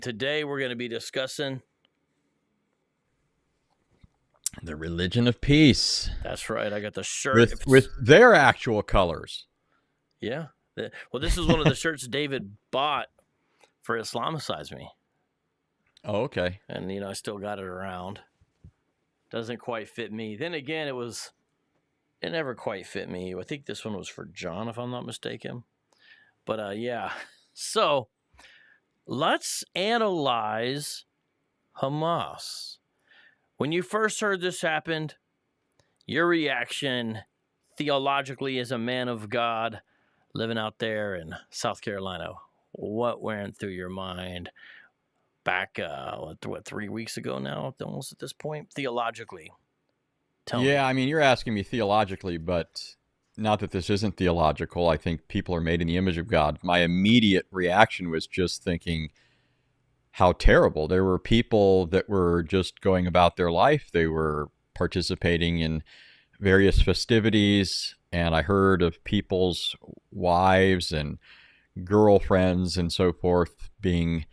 Today we're going to be discussing the religion of peace. That's right. I got the shirt with their actual colors. Yeah. Well, this is one of the shirts David bought for Islamicize Me. Oh, okay. And, I still got it around. Doesn't quite fit me. Then again, it never quite fit me. I think this one was for John, if I'm not mistaken. But, yeah. So, let's analyze Hamas. When you first heard this happened, your reaction theologically as a man of God living out there in South Carolina, what went through your mind back, 3 weeks ago now, almost at this point, theologically? Tell me. I mean, you're asking me theologically, but not that this isn't theological. I think people are made in the image of God. My immediate reaction was just thinking how terrible. There were people that were just going about their life. They were participating in various festivities, and I heard of people's wives and girlfriends and so forth being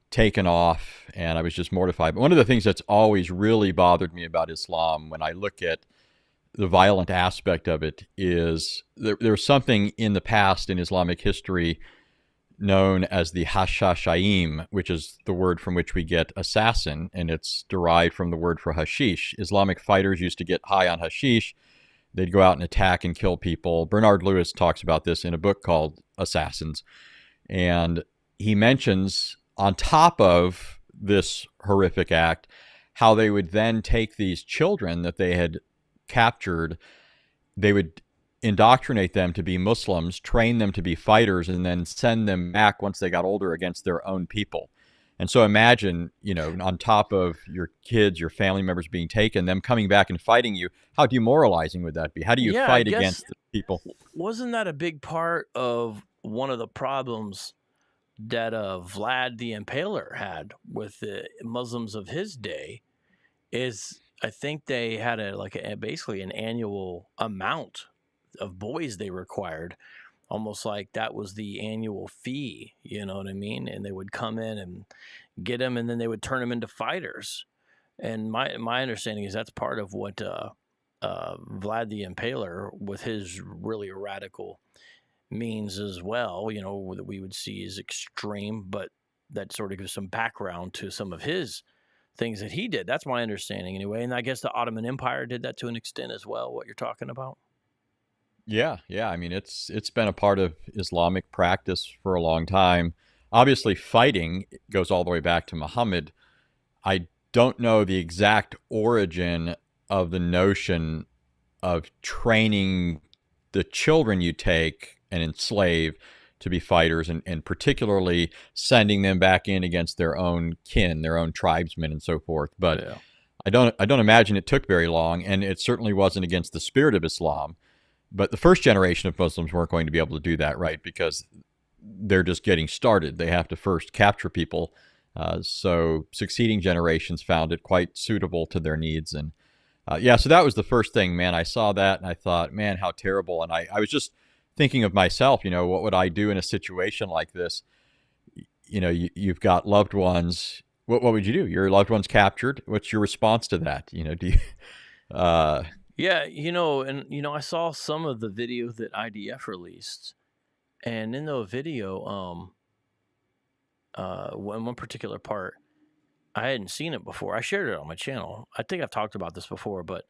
taken off, and I was just mortified. But one of the things that's always really bothered me about Islam when I look at the violent aspect of it is there's something in the past in Islamic history known as the Hashashaim, which is the word from which we get assassin, and it's derived from the word for hashish. Islamic fighters used to get high on hashish. They'd go out and attack and kill people. Bernard Lewis talks about this in a book called Assassins. And he mentions, on top of this horrific act, how they would then take these children that they had captured, they would indoctrinate them to be Muslims, train them to be fighters, and then send them back once they got older against their own people. And so imagine, on top of your kids, your family members being taken, them coming back and fighting you. How demoralizing would that be? How do you fight against the people? Wasn't that a big part of one of the problems that Vlad the Impaler had with the Muslims of his day? Is I think they had basically an annual amount of boys they required, almost like that was the annual fee, you know what I mean? And they would come in and get them, and then they would turn them into fighters. And my understanding is that's part of what Vlad the Impaler, with his really radical means as well, that we would see is extreme, but that sort of gives some background to some of his things that he did. That's my understanding anyway. And I guess the Ottoman Empire did that to an extent as well, what you're talking about. Yeah. I mean, it's been a part of Islamic practice for a long time. Obviously, fighting goes all the way back to Muhammad. I don't know the exact origin of the notion of training the children you take and enslave to be fighters, and particularly sending them back in against their own kin, their own tribesmen, and so forth. But yeah. I don't imagine it took very long, and it certainly wasn't against the spirit of Islam. But the first generation of Muslims weren't going to be able to do that, right? Because they're just getting started. They have to first capture people. So succeeding generations found it quite suitable to their needs. And so that was the first thing, man. I saw that and I thought, man, how terrible. And I was just thinking of myself, what would I do in a situation like this? You've got loved ones. What would you do? Your loved one's captured. What's your response to that? Do you... Yeah, I saw some of the video that IDF released, and in the video, one particular part, I hadn't seen it before. I shared it on my channel. I think I've talked about this before, but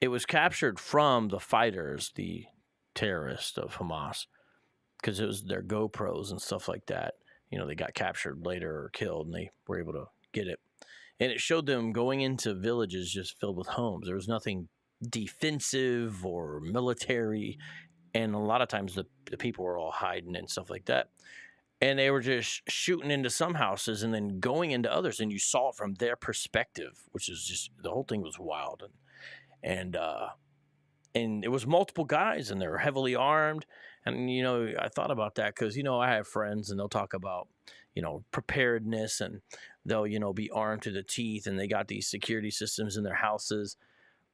it was captured from the fighters, the terrorists of Hamas, because it was their GoPros and stuff like that. They got captured later or killed, and they were able to get it. And it showed them going into villages just filled with homes. There was nothing defensive or military. And a lot of times the people were all hiding and stuff like that. And they were just shooting into some houses and then going into others. And you saw it from their perspective, which is just, the whole thing was wild. And it was multiple guys, and they were heavily armed. And, I thought about that because, I have friends, and they'll talk about, preparedness, and they'll, be armed to the teeth, and they got these security systems in their houses.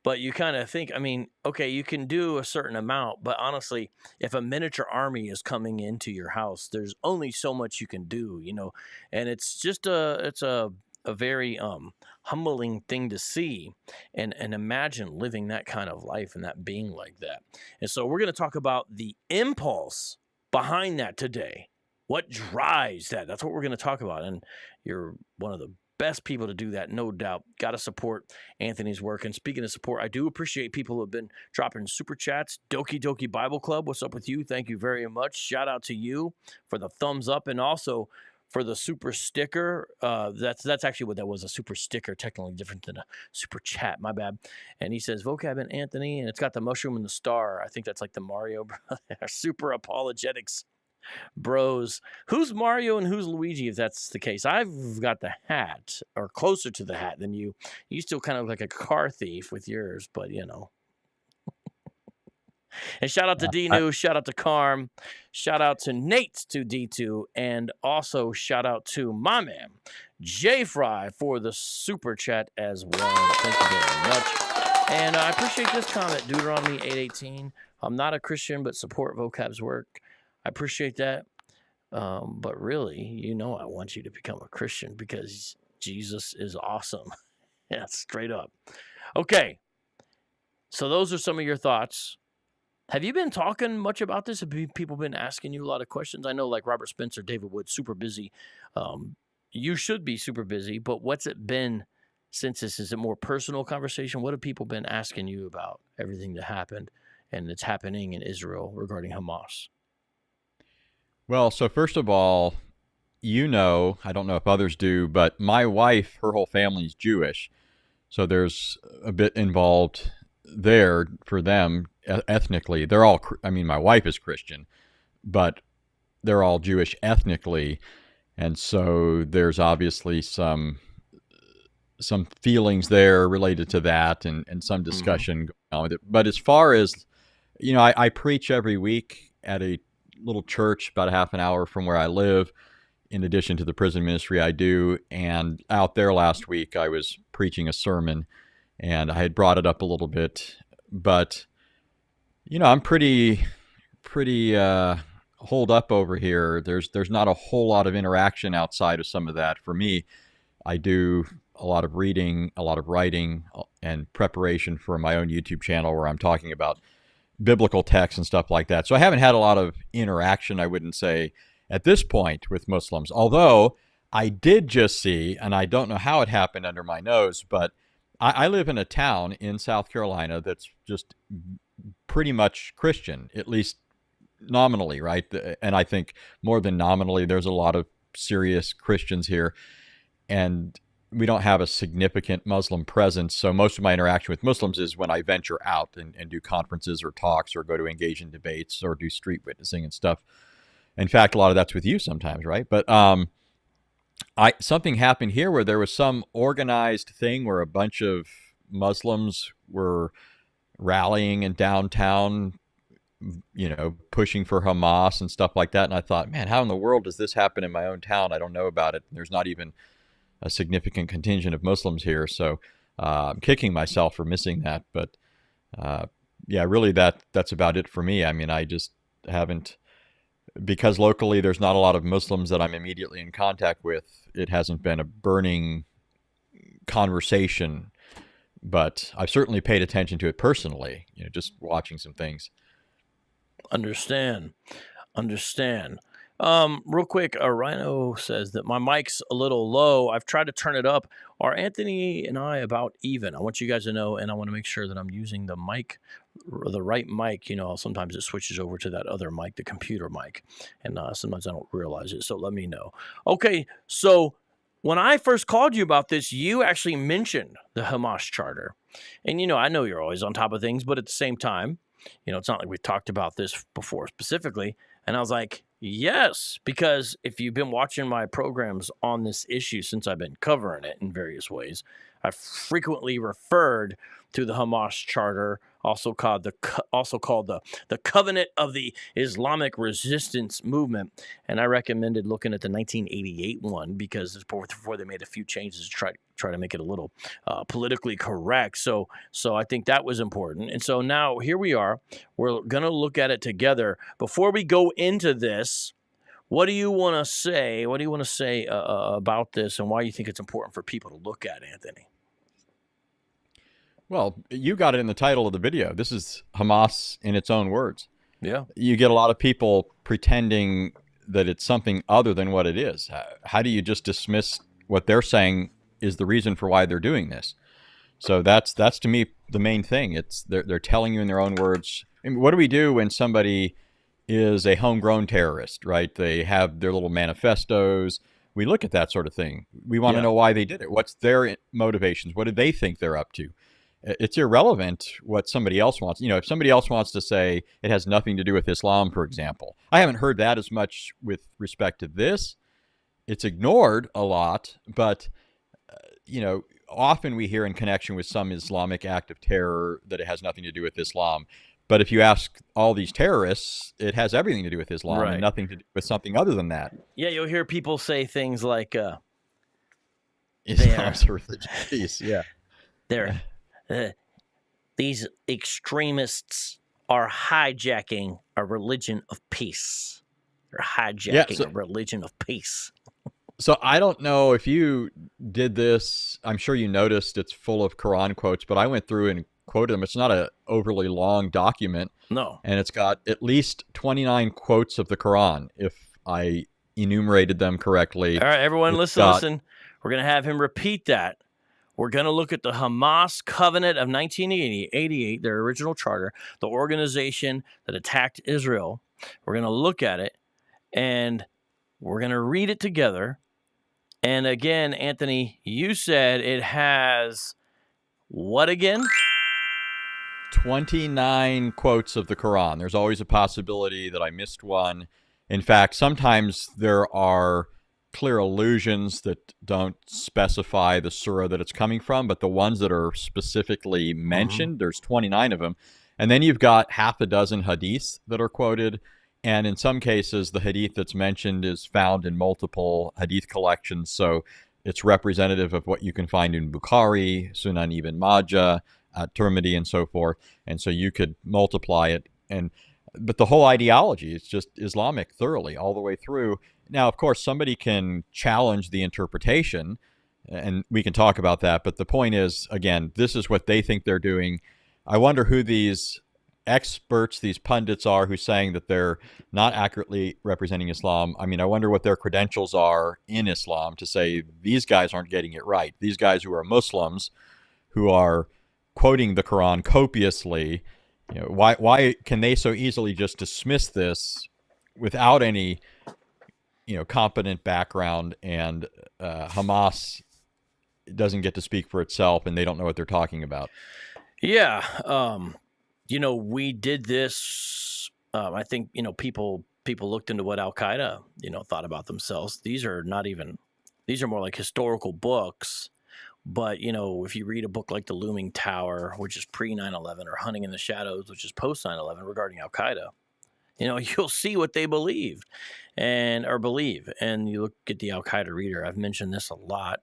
But you kind of think, I mean, okay, you can do a certain amount, but honestly, if a miniature army is coming into your house, there's only so much you can do, and it's just a very humbling thing to see and imagine living that kind of life and that being like that. And so we're going to talk about the impulse behind that today. What drives that? That's what we're going to talk about. And you're one of the best people to do that, no doubt. Got to support Anthony's work. And speaking of support, I do appreciate people who have been dropping super chats. Doki Doki Bible Club, what's up with you? Thank you very much. Shout out to you for the thumbs up and also for the super sticker. That's actually what that was, a super sticker, technically different than a super chat, my bad. And he says, Vocab and Anthony, and it's got the mushroom and the star. I think that's like the Mario super apologetics bros. Who's Mario and who's Luigi, if that's the case? I've got the hat, or closer to the hat than you. You still kind of look like a car thief with yours, but And shout out to D-New, shout out to Carm, shout out to Nate to D2, and also shout out to my man, J-Fry, for the super chat as well. Thank you very much. And I appreciate this comment, Deuteronomy 8:18. I'm not a Christian, but support Vocab's work. I appreciate that. But really, I want you to become a Christian because Jesus is awesome. Yeah, straight up. Okay. So those are some of your thoughts. Have you been talking much about this? Have people been asking you a lot of questions? I know like Robert Spencer, David Wood, super busy. You should be super busy, but what's it been since this? Is it more personal conversation? What have people been asking you about everything that happened and it's happening in Israel regarding Hamas? Well, so first of all, I don't know if others do, but my wife, her whole family's Jewish. So there's a bit involved there for them ethnically. They're all, my wife is Christian, but they're all Jewish ethnically. And so there's obviously some feelings there related to that and some discussion going on with it. But as far as, I preach every week at a little church about a half an hour from where I live, in addition to the prison ministry I do. And out there last week, I was preaching a sermon and I had brought it up a little bit, but I'm pretty holed up over here. There's not a whole lot of interaction outside of some of that. For me, I do a lot of reading, a lot of writing, and preparation for my own YouTube channel where I'm talking about biblical texts and stuff like that. So I haven't had a lot of interaction, I wouldn't say, at this point with Muslims. Although I did just see, and I don't know how it happened under my nose, but I live in a town in South Carolina that's just pretty much Christian, at least nominally, right? And I think more than nominally, there's a lot of serious Christians here. And we don't have a significant Muslim presence. So most of my interaction with Muslims is when I venture out and do conferences or talks or go to engage in debates or do street witnessing and stuff. In fact, a lot of that's with you sometimes, right? But something happened here where there was some organized thing where a bunch of Muslims were rallying in downtown, pushing for Hamas and stuff like that. And I thought, man, how in the world does this happen in my own town? I don't know about it. There's not even a significant contingent of Muslims here. So I'm kicking myself for missing that. But really that's about it for me. I just haven't, because locally there's not a lot of Muslims that I'm immediately in contact with. It hasn't been a burning conversation, but I've certainly paid attention to it personally, just watching some things. Understand. Real quick, Rhino says that my mic's a little low. I've tried to turn it up. Are Anthony and I about even? I want you guys to know, and I want to make sure that I'm using the mic, the right mic. Sometimes it switches over to that other mic, the computer mic, and sometimes I don't realize it. So let me know. Okay, so when I first called you about this, you actually mentioned the Hamas charter. And, I know you're always on top of things, but at the same time, it's not like we talked about this before specifically. And I was like, yes, because if you've been watching my programs on this issue since I've been covering it in various ways, I've frequently referred to the Hamas charter also called the Covenant of the Islamic Resistance Movement. And I recommended looking at the 1988 one because before they made a few changes to try to make it a little politically correct. So I think that was important. And so now here we are. We're going to look at it together. Before we go into this, what do you want to say? What do you want to say about this, and why you think it's important for people to look at, Anthony? Well, you got it in the title of the video. This is Hamas in its own words. Yeah. You get a lot of people pretending that it's something other than what it is. How do you just dismiss what they're saying is the reason for why they're doing this? So that's to me the main thing. It's they're telling you in their own words. I mean, what do we do when somebody is a homegrown terrorist, right? They have their little manifestos. We look at that sort of thing. We want to know why they did it. What's their motivations? What do they think they're up to? It's irrelevant what somebody else wants. You know, if somebody else wants to say it has nothing to do with Islam, for example, I haven't heard that as much with respect to this. It's ignored a lot, but, you know, often we hear in connection with some Islamic act of terror that it has nothing to do with Islam. But if you ask all these terrorists, it has everything to do with Islam and nothing to do with something other than that. Yeah, you'll hear people say things like, Islam's a religion of peace. Yeah. These extremists are hijacking a religion of peace. They're hijacking a religion of peace. So I don't know if you did this. I'm sure you noticed it's full of Quran quotes, but I went through and quoted them. It's not an overly long document. No. And it's got at least 29 quotes of the Quran, if I enumerated them correctly. All right, everyone, listen. We're going to have him repeat that. We're going to look at the Hamas Covenant of 1988, their original charter, the organization that attacked Israel. We're going to look at it, and we're going to read it together. And again, Anthony, you said it has what again? 29 quotes of the Quran. There's always a possibility that I missed one. In fact, sometimes there are clear allusions that don't specify the surah that it's coming from, but the ones that are specifically mentioned, there's 29 of them. And then you've got half a dozen hadiths that are quoted. And in some cases, the hadith that's mentioned is found in multiple hadith collections. So it's representative of what you can find in Bukhari, Sunan Ibn Majah, Tirmidhi, and so forth. And so you could multiply it. But the whole ideology is just Islamic thoroughly all the way through. Now, of course, somebody can challenge the interpretation, and we can talk about that. But the point is, again, this is what they think they're doing. I wonder who these experts, these pundits are who's saying that they're not accurately representing Islam. I mean, I wonder what their credentials are in Islam to say these guys aren't getting it right. These guys who are Muslims, who are quoting the Quran copiously, you know, why can they so easily just dismiss this without any, you know, competent background, and Hamas doesn't get to speak for itself and they don't know what they're talking about? Yeah. You know, we did this. I think, you know, people looked into what Al-Qaeda, you know, thought about themselves. These are more like historical books. But, you know, if you read a book like The Looming Tower, which is pre-9/11, or Hunting in the Shadows, which is post-9/11 regarding Al-Qaeda, you know, you'll see what they believe. And you look at the Al-Qaeda reader. I've mentioned this a lot.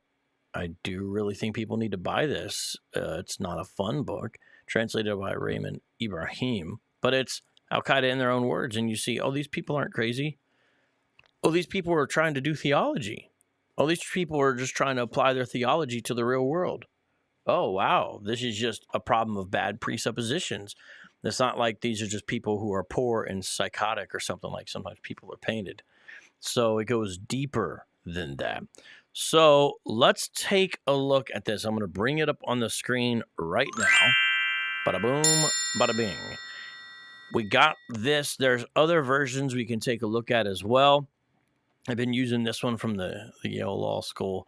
I do really think people need to buy this. It's not a fun book, translated by Raymond Ibrahim, but it's Al-Qaeda in their own words. And you see, oh, these people aren't crazy. Oh, these people are trying to do theology. Oh, these people are just trying to apply their theology to the real world. Oh, wow. This is just a problem of bad presuppositions. It's not like these are just people who are poor and psychotic or something like sometimes people are painted. So it goes deeper than that. So let's take a look at this. I'm going to bring it up on the screen right now. Bada boom, bada bing. We got this. There's other versions we can take a look at as well. I've been using this one from the Yale Law School,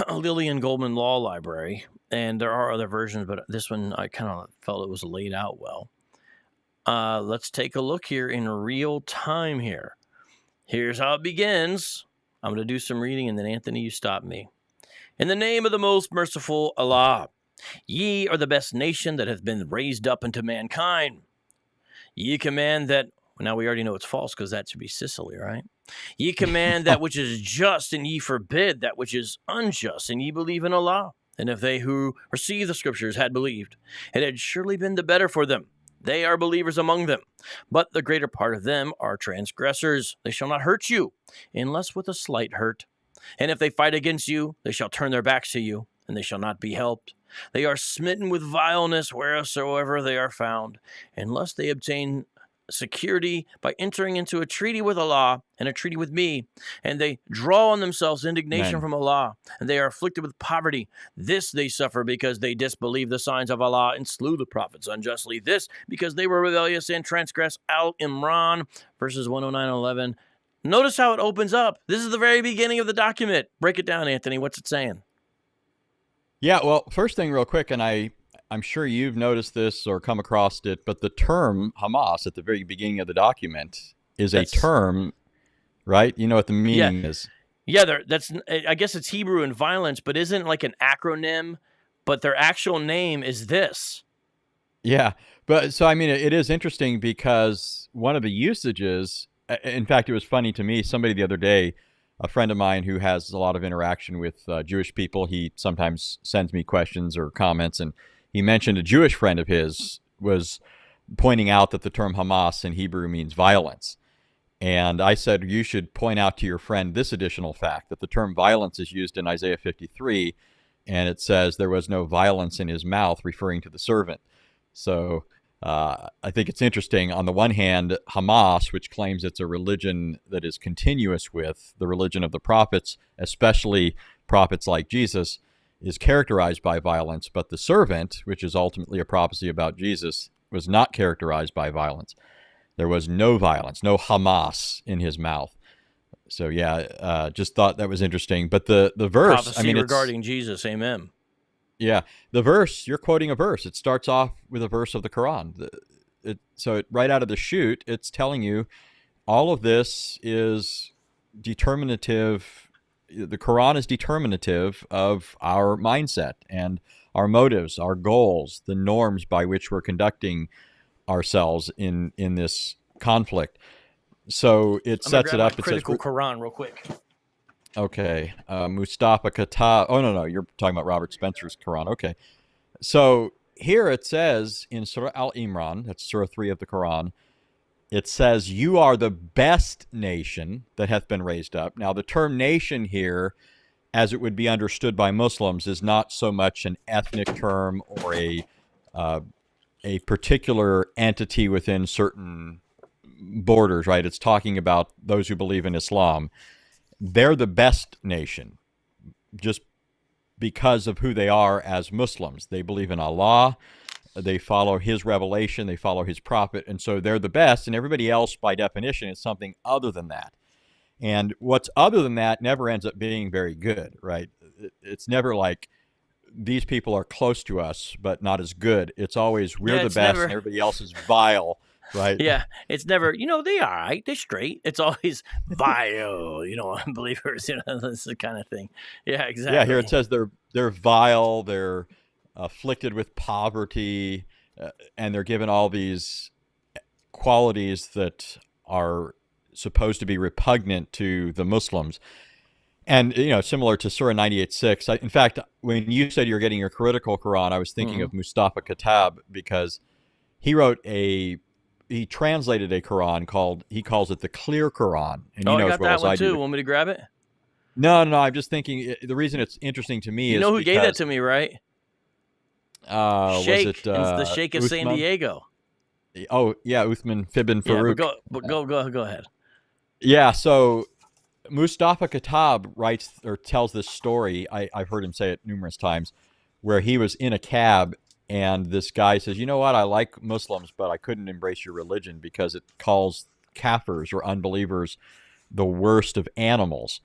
Lillian Goldman Law Library, and there are other versions, but this one I kind of felt it was laid out well. Let's take a look here in real time here. Here's how it begins. I'm going to do some reading, and then, Anthony, you stop me. In the name of the most merciful Allah, Ye are the best nation that hath been raised up unto mankind. Ye command that, now we already know it's false because that should be Sicily, right? Ye command that which is just, and ye forbid that which is unjust, and ye believe in Allah. And if they who receive the scriptures had believed, it had surely been the better for them. They are believers among them, but the greater part of them are transgressors. They shall not hurt you, unless with a slight hurt. And if they fight against you, they shall turn their backs to you, and they shall not be helped. They are smitten with vileness wheresoever they are found, unless they obtain security by entering into a treaty with Allah and a treaty with me, and they draw on themselves indignation Amen. from Allah, and they are afflicted with poverty. This they suffer because they disbelieved the signs of Allah and slew the prophets unjustly. This because they were rebellious and transgressed. Al-Imran, verses 109-11. Notice how it opens up. This is the very beginning of the document. Break it down, Anthony. What's it saying? Yeah, well, first thing real quick, and I'm sure you've noticed this or come across it, but the term Hamas at the very beginning of the document is a term, right? You know what the meaning is. Yeah, I guess it's Hebrew and violence, but isn't like an acronym, but their actual name is this. Yeah, but so I mean, it is interesting because one of the usages, in fact, it was funny to me, somebody the other day, a friend of mine who has a lot of interaction with Jewish people, he sometimes sends me questions or comments, and he mentioned a Jewish friend of his was pointing out that the term Hamas in Hebrew means violence. And I said, you should point out to your friend this additional fact, that the term violence is used in Isaiah 53, and it says there was no violence in his mouth, referring to the servant. So I think it's interesting. On the one hand, Hamas, which claims it's a religion that is continuous with the religion of the prophets, especially prophets like Jesus, is characterized by violence, but the servant, which is ultimately a prophecy about Jesus, was not characterized by violence. There was no violence, no Hamas in his mouth. So yeah, just thought that was interesting. But the verse, prophecy, I mean, regarding Jesus, amen. Yeah, the verse, you're quoting a verse. It starts off with a verse of the Quran. Right out of the chute, it's telling you all of this is determinative. The Quran is determinative of our mindset and our motives, our goals, the norms by which we're conducting ourselves in this conflict. So it sets it up. It critical says, Quran real quick. Okay, Mustafa Khattab. Oh, no, you're talking about Robert Spencer's Quran. Okay. So here it says in Surah Al-Imran, that's Surah 3 of the Quran, it says, you are the best nation that hath been raised up. Now, the term nation here, as it would be understood by Muslims, is not so much an ethnic term or a particular entity within certain borders, right? It's talking about those who believe in Islam. They're the best nation just because of who they are as Muslims. They believe in Allah, they follow his revelation, they follow his prophet, and so they're the best, and everybody else, by definition, is something other than that. And what's other than that never ends up being very good, right? It's never like these people are close to us, but not as good. It's always we're the best, and everybody else is vile. Right. Yeah. It's never, they all right. They're straight. It's always vile, unbelievers, that's the kind of thing. Yeah, exactly. Yeah. Here it says they're vile. They're afflicted with poverty, and they're given all these qualities that are supposed to be repugnant to the Muslims. And, similar to Surah 98:6. In fact, when you said you're getting your critical Quran, I was thinking of Mustafa Khattab, because he translated a Quran he calls it the Clear Quran. And I got that one too. Want me to grab it? No, I'm just thinking, the reason it's interesting to me is who gave that to me, right? Sheikh, was it it's the Sheikh of San Diego. Oh, yeah, Uthman Ibn Farouk. Yeah, go ahead. Yeah, so Mustafa Khattab writes or tells this story, I've heard him say it numerous times, where he was in a cab and this guy says, you know what, I like Muslims, but I couldn't embrace your religion because it calls kafirs or unbelievers the worst of animals.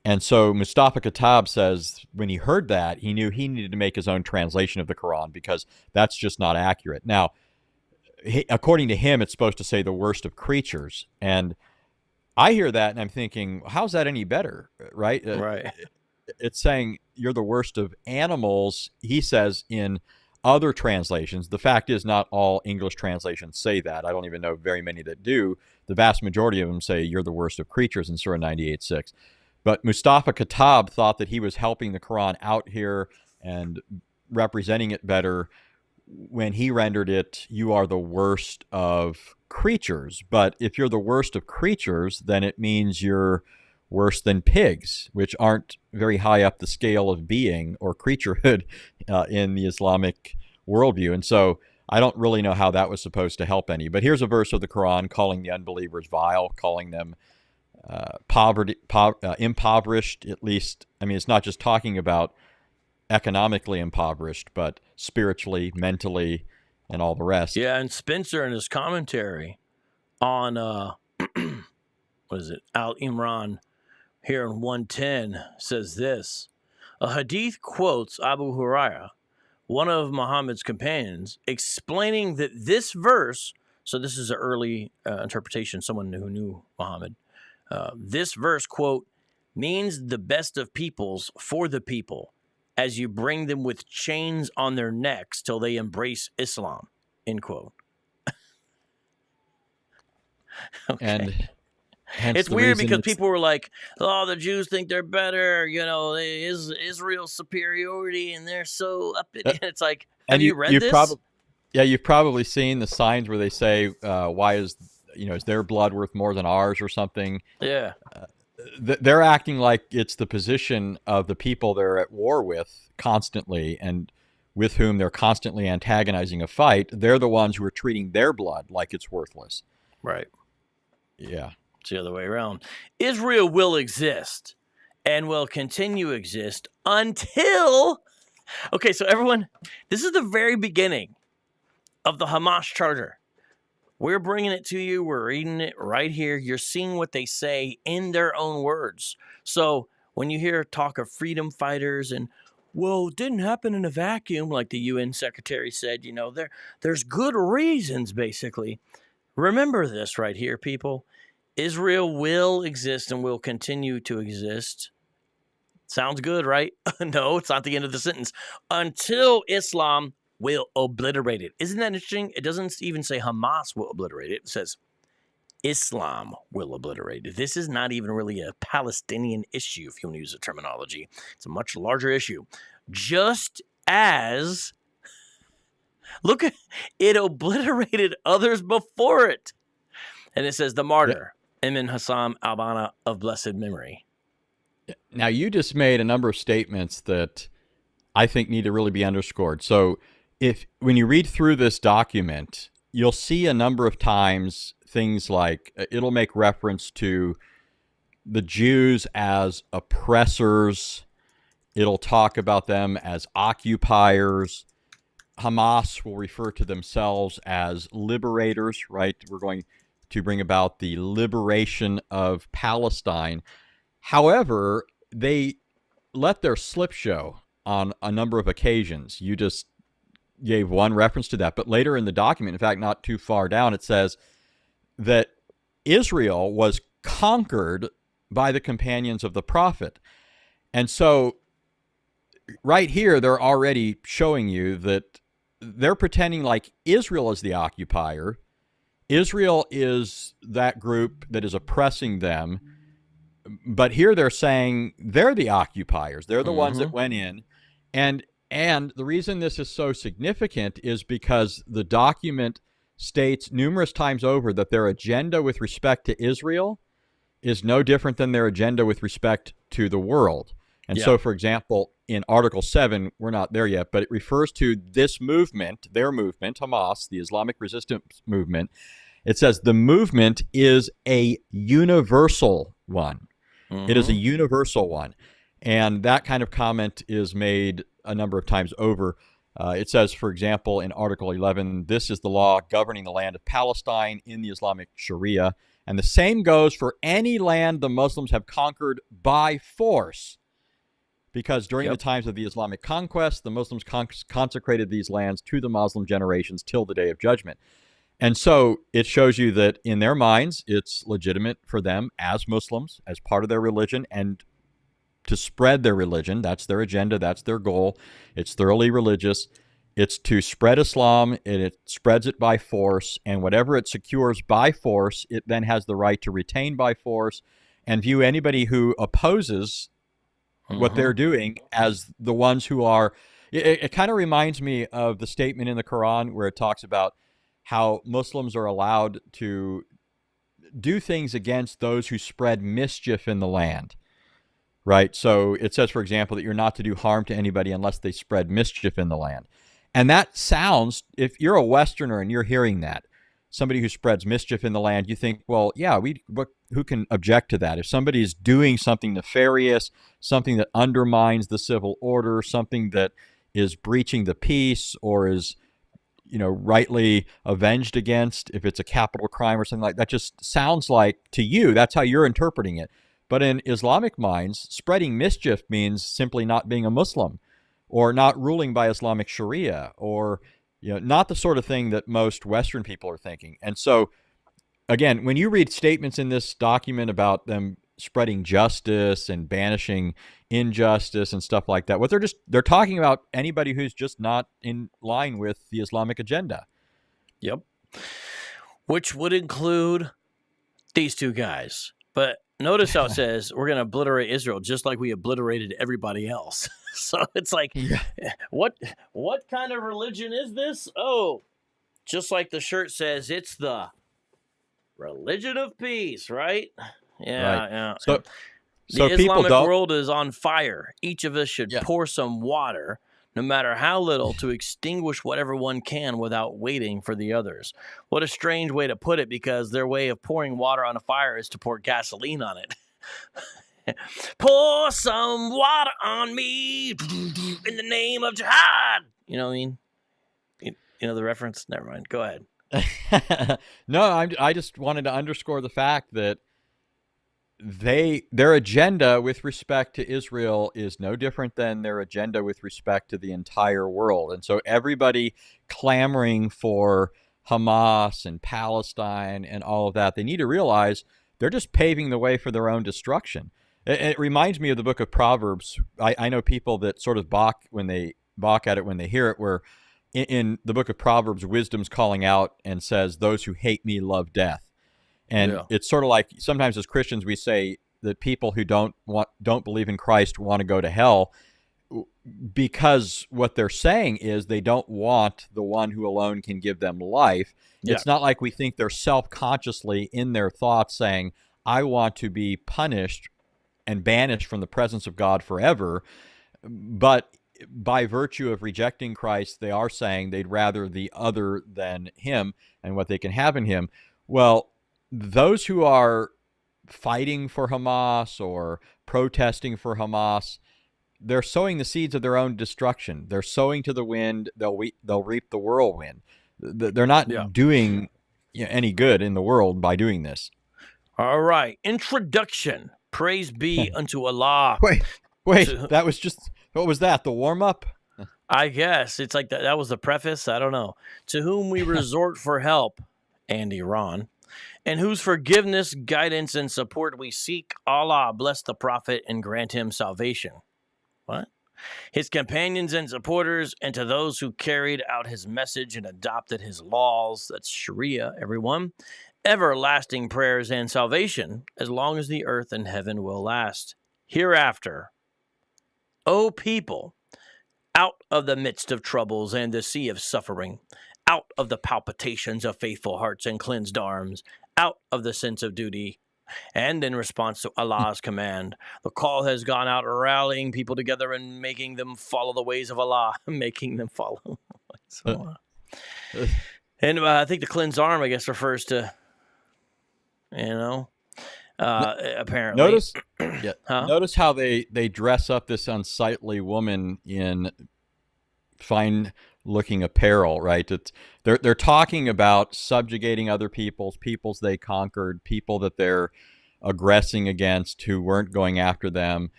And so Mustafa Khattab says when he heard that, he knew he needed to make his own translation of the Quran because that's just not accurate. Now, according to him, it's supposed to say the worst of creatures. And I hear that and I'm thinking, how's that any better, right? Right. it's saying you're the worst of animals. He says in other translations, the fact is not all English translations say that. I don't even know very many that do. The vast majority of them say you're the worst of creatures in Surah 98:6. But Mustafa Khattab thought that he was helping the Quran out here and representing it better when he rendered it, you are the worst of creatures. But if you're the worst of creatures, then it means you're worse than pigs, which aren't very high up the scale of being or creaturehood in the Islamic worldview. And so I don't really know how that was supposed to help any. But here's a verse of the Quran calling the unbelievers vile, calling them impoverished, at least. I mean, it's not just talking about economically impoverished, but spiritually, mentally, and all the rest. Yeah, and Spencer in his commentary on, what is it, Al-Imran here in 110 says this. A hadith quotes Abu Hurairah, one of Muhammad's companions, explaining that this verse, so this is an early interpretation, someone who knew Muhammad, this verse, quote, means the best of peoples for the people, as you bring them with chains on their necks till they embrace Islam, end quote. Okay. And it's weird because people were like, oh, the Jews think they're better, you know, Israel's superiority, and they're so up in it. It's like, have you read this? You've probably seen the signs where they say, why is their blood worth more than ours or something? Yeah. They're acting like it's the position of the people they're at war with constantly and with whom they're constantly antagonizing a fight. They're the ones who are treating their blood like it's worthless. Right. Yeah. It's the other way around. Israel will exist and will continue to exist until... Okay, so everyone, this is the very beginning of the Hamas Charter. We're bringing it to you. We're reading it right here. You're seeing what they say in their own words. So when you hear talk of freedom fighters and, well, it didn't happen in a vacuum, like the UN secretary said, there's good reasons, basically. Remember this right here, people. Israel will exist and will continue to exist. Sounds good, right? No, it's not the end of the sentence. Until Islam will obliterate it. Isn't that interesting? It doesn't even say Hamas will obliterate it. It says Islam will obliterate it. This is not even really a Palestinian issue, if you want to use the terminology. It's a much larger issue. Just as, look, it obliterated others before it. And it says the martyr, Emin Hassam al-Banna of blessed memory. Now, you just made a number of statements that I think need to really be underscored. So when you read through this document, you'll see a number of times things like it'll make reference to the Jews as oppressors. It'll talk about them as occupiers. Hamas will refer to themselves as liberators, right? We're going to bring about the liberation of Palestine. However, they let their slip show on a number of occasions. You just gave one reference to that. But later in the document, in fact, not too far down, it says that Israel was conquered by the companions of the prophet. And so right here, they're already showing you that they're pretending like Israel is the occupier. Israel is that group that is oppressing them. But here they're saying they're the occupiers. They're the ones that went in. And the reason this is so significant is because the document states numerous times over that their agenda with respect to Israel is no different than their agenda with respect to the world. And so, for example, in Article 7, we're not there yet, but it refers to this movement, their movement, Hamas, the Islamic resistance movement. It says the movement is a universal one. It is a universal one. And that kind of comment is made a number of times over. It says, for example, in Article 11, this is the law governing the land of Palestine in the Islamic Sharia. And the same goes for any land the Muslims have conquered by force. Because during the times of the Islamic conquest, the Muslims consecrated these lands to the Muslim generations till the day of judgment. And so it shows you that in their minds, it's legitimate for them as Muslims, as part of their religion, and to spread their religion. That's their agenda. That's their goal. It's thoroughly religious. It's to spread Islam, and it spreads it by force. And whatever it secures by force, it then has the right to retain by force, and view anybody who opposes what they're doing as the ones who are. It kind of reminds me of the statement in the Quran where it talks about how Muslims are allowed to do things against those who spread mischief in the land, right? So it says, for example, that you're not to do harm to anybody unless they spread mischief in the land. And that sounds, if you're a Westerner and you're hearing that, somebody who spreads mischief in the land, you think, well, yeah, who can object to that? If somebody is doing something nefarious, something that undermines the civil order, something that is breaching the peace or is, rightly avenged against, if it's a capital crime or something like that, just sounds like, to you, that's how you're interpreting it. But in Islamic minds, spreading mischief means simply not being a Muslim or not ruling by Islamic Sharia, or not the sort of thing that most Western people are thinking. And so, again, when you read statements in this document about them spreading justice and banishing injustice and stuff like that, what they're talking about anybody who's just not in line with the Islamic agenda. Yep. Which would include these two guys. But notice how it says we're going to obliterate Israel just like we obliterated everybody else. So it's like, what kind of religion is this? Oh, just like the shirt says, it's the religion of peace, right? Yeah, right. yeah. So the Islamic world is on fire. Each of us should pour some water, no matter how little, to extinguish whatever one can without waiting for the others. What a strange way to put it, because their way of pouring water on a fire is to pour gasoline on it. Pour some water on me in the name of jihad. You know what I mean? You know the reference? Never mind. Go ahead. No, I just wanted to underscore the fact that their agenda with respect to Israel is no different than their agenda with respect to the entire world. And so everybody clamoring for Hamas and Palestine and all of that, they need to realize they're just paving the way for their own destruction. It reminds me of the book of Proverbs. I know people that sort of balk at it when they hear it, where in the book of Proverbs, wisdom's calling out and says, those who hate me love death. And it's sort of like sometimes as Christians we say that people who don't believe in Christ want to go to hell, because what they're saying is they don't want the one who alone can give them life. It's not like we think they're self-consciously in their thoughts saying, I want to be punished and banished from the presence of God forever. But by virtue of rejecting Christ, they are saying they'd rather the other than him and what they can have in him. Well, those who are fighting for Hamas or protesting for Hamas, they're sowing the seeds of their own destruction. They're sowing to the wind. They'll reap the whirlwind. They're not doing any good in the world by doing this. All right. Introduction. Praise be unto Allah. Wait. That was just, what was that? The warm-up? I guess. It's like that was the preface. I don't know. To whom we resort for help, and Iran, and whose forgiveness, guidance, and support we seek. Allah bless the Prophet and grant him salvation. What? His companions and supporters, and to those who carried out his message and adopted his laws, that's Sharia, everyone, everlasting prayers and salvation, as long as the earth and heaven will last. Hereafter, O people, out of the midst of troubles and the sea of suffering, out of the palpitations of faithful hearts and cleansed arms, out of the sense of duty, and in response to Allah's command, the call has gone out, rallying people together and making them follow the ways of Allah, making them follow. And I think the cleansed arm, I guess, refers to, apparently. Notice how they dress up this unsightly woman in fine-looking apparel, right? They're talking about subjugating other peoples they conquered, people that they're aggressing against who weren't going after them.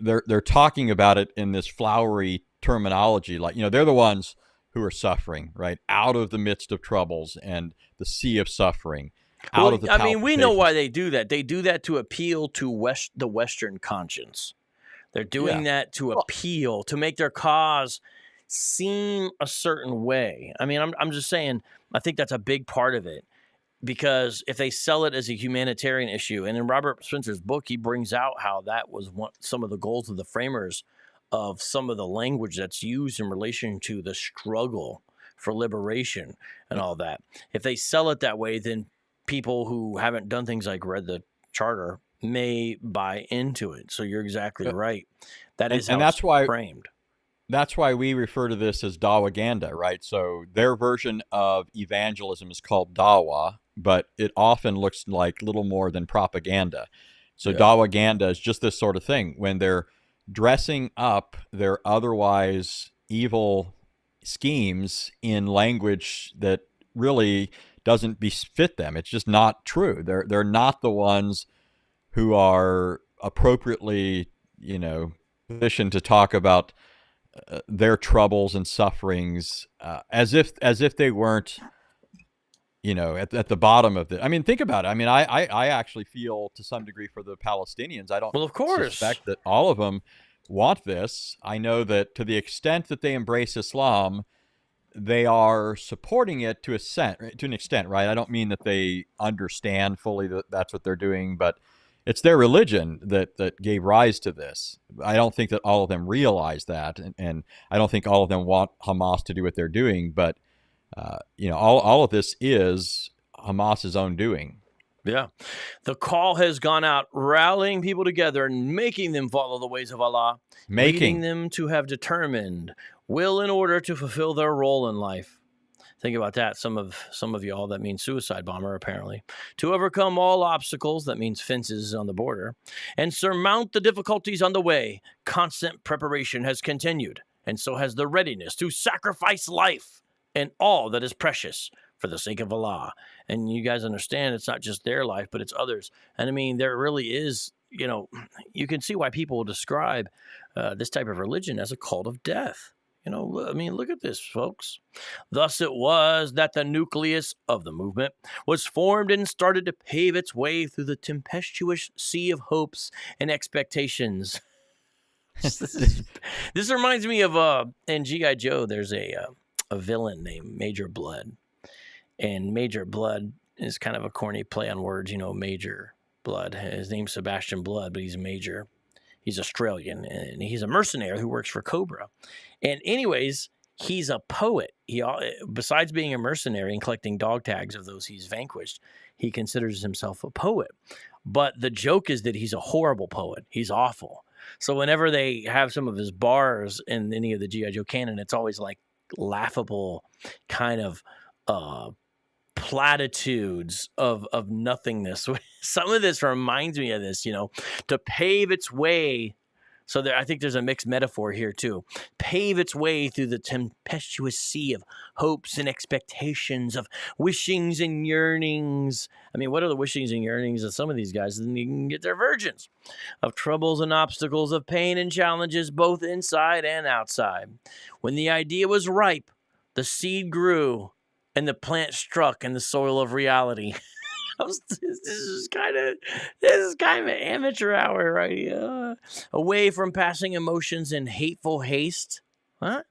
They're talking about it in this flowery terminology, like they're the ones who are suffering, right? Out of the midst of troubles and the sea of suffering. We know why they do that. They do that to appeal to the Western conscience. They're doing that to appeal, to make their cause seem a certain way. I mean, I'm just saying, I think that's a big part of it, because if they sell it as a humanitarian issue, and in Robert Spencer's book, he brings out how that was some of the goals of the framers of some of the language that's used in relation to the struggle for liberation and all that. If they sell it that way, then people who haven't done things like read the charter may buy into it. So you're exactly right. That is how it's framed. That's why we refer to this as Dawaganda, right? So their version of evangelism is called Dawa, but it often looks like little more than propaganda. So Dawaganda is just this sort of thing. When they're dressing up their otherwise evil schemes in language that really doesn't befit them. It's just not true. They're not the ones who are appropriately, positioned to talk about their troubles and sufferings, as if they weren't, at the bottom of it. I mean, think about it. I mean, I actually feel to some degree for the Palestinians. I don't suspect that all of them want this. I know that to the extent that they embrace Islam, they are supporting it to an extent, right? I don't mean that they understand fully that that's what they're doing, but it's their religion that gave rise to this. I don't think that all of them realize that, and I don't think all of them want Hamas to do what they're doing, but all of this is Hamas's own doing. Yeah. The call has gone out, rallying people together and making them follow the ways of Allah, leading them to have determined will in order to fulfill their role in life. Think about that. Some of y'all, that means suicide bomber, apparently. To overcome all obstacles, that means fences on the border, and surmount the difficulties on the way. Constant preparation has continued, and so has the readiness to sacrifice life and all that is precious for the sake of Allah. And you guys understand it's not just their life, but it's others. And I mean, there really is, you can see why people will describe this type of religion as a cult of death. I mean, look at this, folks. Thus it was that the nucleus of the movement was formed and started to pave its way through the tempestuous sea of hopes and expectations. This reminds me of in G.I. Joe, there's a villain named Major Blood. And Major Blood is kind of a corny play on words, Major Blood. His name's Sebastian Blood, but he's Major. He's Australian, and he's a mercenary who works for Cobra. And anyways, he's a poet. He, besides being a mercenary and collecting dog tags of those he's vanquished, he considers himself a poet. But the joke is that he's a horrible poet. He's awful. So whenever they have some of his bars in any of the G.I. Joe canon, it's always like laughable kind of platitudes of nothingness. Some of this reminds me of this, to pave its way. So I think there's a mixed metaphor here too. Pave its way through the tempestuous sea of hopes and expectations, of wishings and yearnings. I mean, what are the wishings and yearnings of some of these guys? Then you can get their virgins. Of troubles and obstacles, of pain and challenges, both inside and outside. When the idea was ripe, the seed grew, and the plant struck in the soil of reality. This is kind of an amateur hour right here. Away from passing emotions in hateful haste, the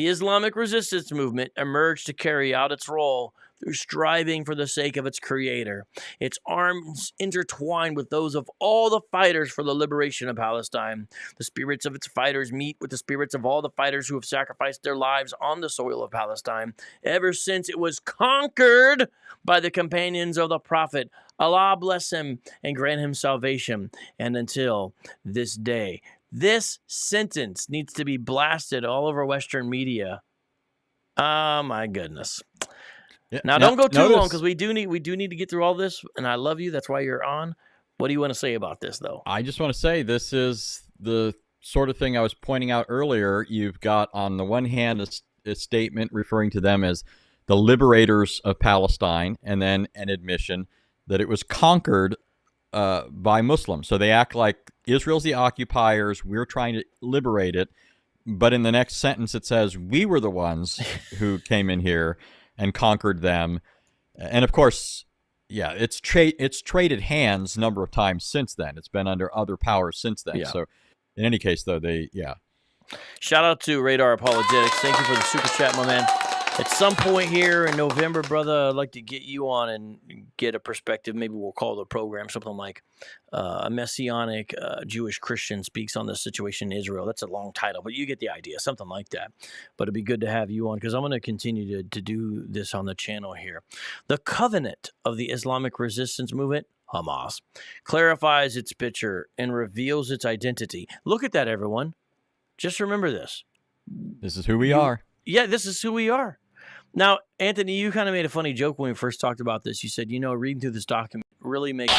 Islamic resistance movement emerged to carry out its role through striving for the sake of its creator. Its arms intertwined with those of all the fighters for the liberation of Palestine. The spirits of its fighters meet with the spirits of all the fighters who have sacrificed their lives on the soil of Palestine ever since it was conquered by the companions of the Prophet. Allah bless him and grant him salvation. And until this day, this sentence needs to be blasted all over Western media. Oh my goodness. Yeah. Now, don't go too long, because we do need to get through all this, and I love you. That's why you're on. What do you want to say about this, though? I just want to say this is the sort of thing I was pointing out earlier. You've got, on the one hand, a statement referring to them as the liberators of Palestine, and then an admission that it was conquered by Muslims. So they act like Israel's the occupiers, we're trying to liberate it, but in the next sentence it says we were the ones who came in here and conquered them. And of course, yeah, it's traded hands a number of times since then. It's been under other powers since then. Yeah. So in any case, though, Shout out to Radar Apologetics. Thank you for the super chat, my man. At some point here in November, brother, I'd like to get you on and get a perspective. Maybe we'll call the program something like a Messianic Jewish Christian speaks on the situation in Israel. That's a long title, but you get the idea, something like that. But it'd be good to have you on because I'm going to continue to do this on the channel here. The covenant of the Islamic resistance movement, Hamas, clarifies its picture and reveals its identity. Look at that, everyone. Just remember this. This is who we are. Yeah, this is who we are. Now, Anthony, you kind of made a funny joke when we first talked about this. You said, reading through this document really makes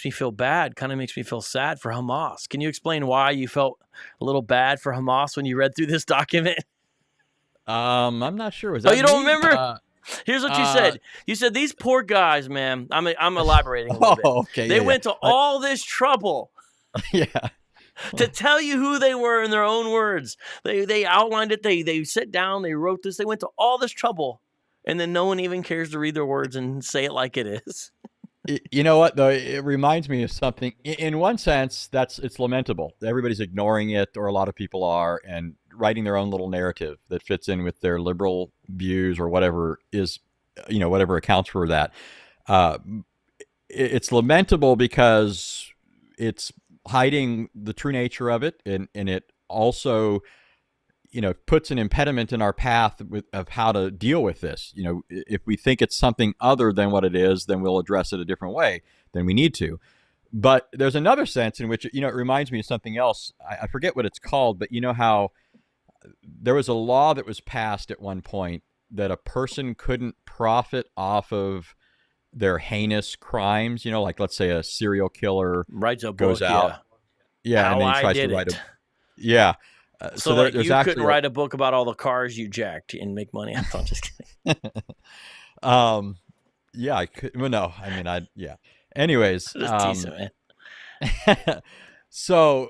me feel bad, kind of makes me feel sad for Hamas. Can you explain why you felt a little bad for Hamas when you read through this document? I'm not sure. Was that you don't remember? Here's what you said. You said, these poor guys, man. I'm elaborating a little bit. Okay. They went to all this trouble. Yeah. To tell you who they were in their own words. They outlined it. They sat down. They wrote this. They went to all this trouble. And then no one even cares to read their words and say it like it is. You know what, though? It reminds me of something. In one sense, it's lamentable. Everybody's ignoring it, or a lot of people are, and writing their own little narrative that fits in with their liberal views or whatever is, whatever accounts for that. It's lamentable because it's hiding the true nature of it, and it also, puts an impediment in our path of how to deal with this. If we think it's something other than what it is, then we'll address it a different way than we need to. But there's another sense in which, it reminds me of something else. I forget what it's called, but how there was a law that was passed at one point that a person couldn't profit off of their heinous crimes, like let's say a serial killer goes out. Yeah. And then he tries to write a, yeah. So like you couldn't write a book about all the cars you jacked and make money. I'm just kidding. Yeah, I could. Well, no, I mean, yeah. Anyways. Just teasing, man. So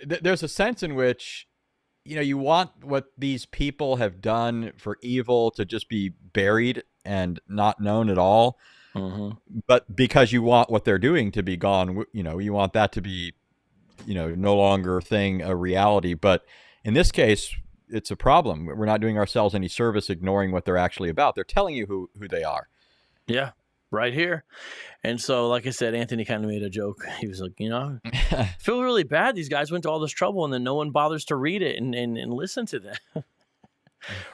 there's a sense in which, you want what these people have done for evil to just be buried and not known at all. Mm-hmm. But because you want what they're doing to be gone, you want that to be, no longer a reality. But in this case, it's a problem. We're not doing ourselves any service ignoring what they're actually about. They're telling you who they are. Yeah, right here. And so, like I said, Anthony kind of made a joke. He was like, I feel really bad. These guys went to all this trouble and then no one bothers to read it and listen to them.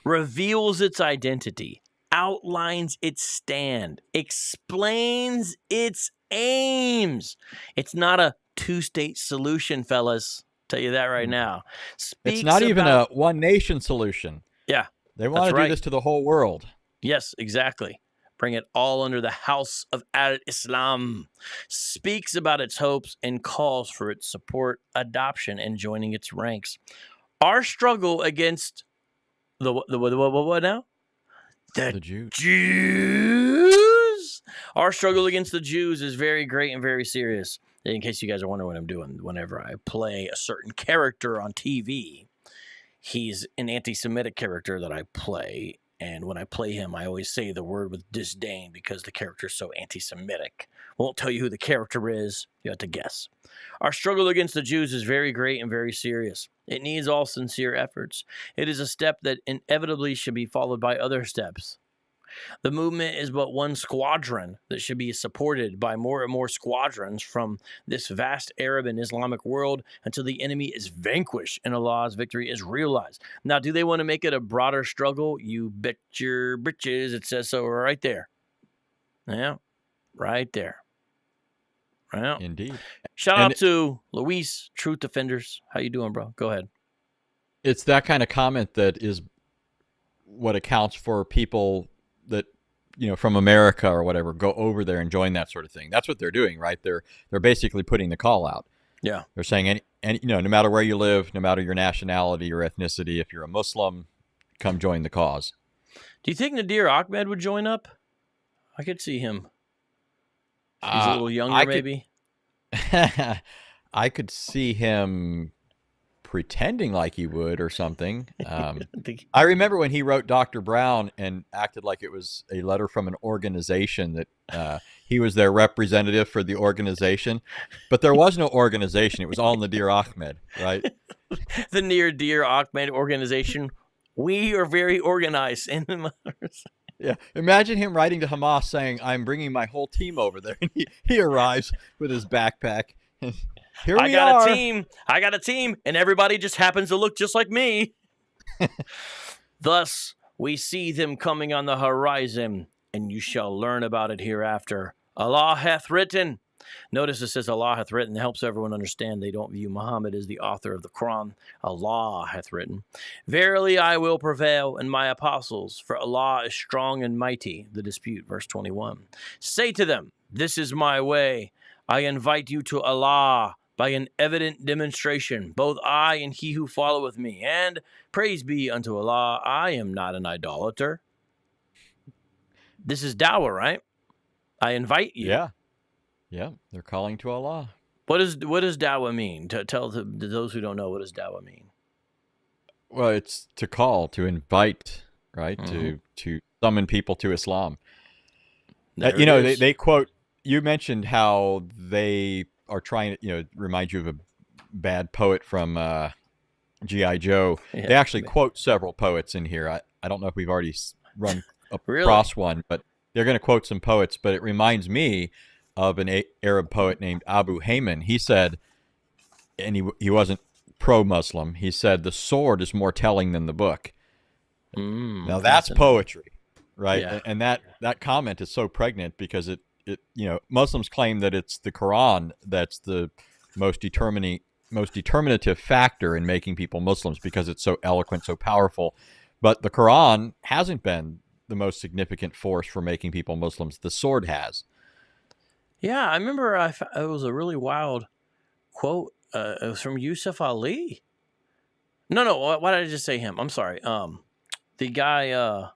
Reveals its identity, outlines its stand, explains its aims. It's not a two-state solution, fellas. Tell you that right now. It's not even a one-nation solution. Yeah. They want to do this to the whole world. Yes, exactly. Bring it all under the house of al-Islam. Speaks about its hopes and calls for its support, adoption, and joining its ranks. Our struggle against the what now? The Jews. Our struggle against the Jews is very great and very serious. In case you guys are wondering what I'm doing, whenever I play a certain character on TV, he's an anti-Semitic character that I play. And when I play him, I always say the word with disdain because the character is so anti-Semitic. Won't tell you who the character is. You have to guess. Our struggle against the Jews is very great and very serious. It needs all sincere efforts. It is a step that inevitably should be followed by other steps. The movement is but one squadron that should be supported by more and more squadrons from this vast Arab and Islamic world until the enemy is vanquished and Allah's victory is realized. Now, do they want to make it a broader struggle? You bet your britches. It says so right there. Yeah, right there. Well, indeed. Shout out to Luis, Truth Defenders. How you doing, bro? Go ahead. It's that kind of comment that is what accounts for people that, from America or whatever, go over there and join that sort of thing. That's what they're doing, right? They're basically putting the call out. Yeah. They're saying, no matter where you live, no matter your nationality or ethnicity, if you're a Muslim, come join the cause. Do you think Nadir Ahmed would join up? I could see him. He's a little younger, maybe. I could see him pretending like he would or something. I remember when he wrote Dr. Brown and acted like it was a letter from an organization that he was their representative for the organization, but there was no organization. It was all Nadir Ahmed, right? The Nadir Ahmed organization. We are very organized. Yeah, imagine him writing to Hamas saying, "I'm bringing my whole team over there," and he arrives with his backpack. Here we are. I got a team, and everybody just happens to look just like me. Thus, we see them coming on the horizon, and you shall learn about it hereafter. Allah hath written. Notice it says Allah hath written. It helps everyone understand they don't view Muhammad as the author of the Quran. Allah hath written. Verily I will prevail in my apostles, for Allah is strong and mighty. The dispute, verse 21. Say to them, this is my way. I invite you to Allah by an evident demonstration, both I and he who followeth me. And praise be unto Allah, I am not an idolater. This is Dawa, right? I invite you. Yeah. Yeah, they're calling to Allah. What does Dawa mean? Tell those who don't know, what does Dawa mean? Well, it's to call, to invite, right? Mm-hmm. To summon people to Islam. They quote, you mentioned how they are trying to, remind you of a bad poet from G.I. Joe. Yeah. They actually quote several poets in here. I don't know if we've already run across one, but they're going to quote some poets. But it reminds me of an Arab poet named Abu Hayman. He said, and he wasn't pro-Muslim, he said, the sword is more telling than the book. Now that's poetry, right? Yeah. And that comment is so pregnant because it Muslims claim that it's the Quran that's the most determinative factor in making people Muslims because it's so eloquent, so powerful. But the Quran hasn't been the most significant force for making people Muslims. The sword has. Yeah, I remember it was a really wild quote. It was from Yusuf Ali. No, why did I just say him? I'm sorry. The guy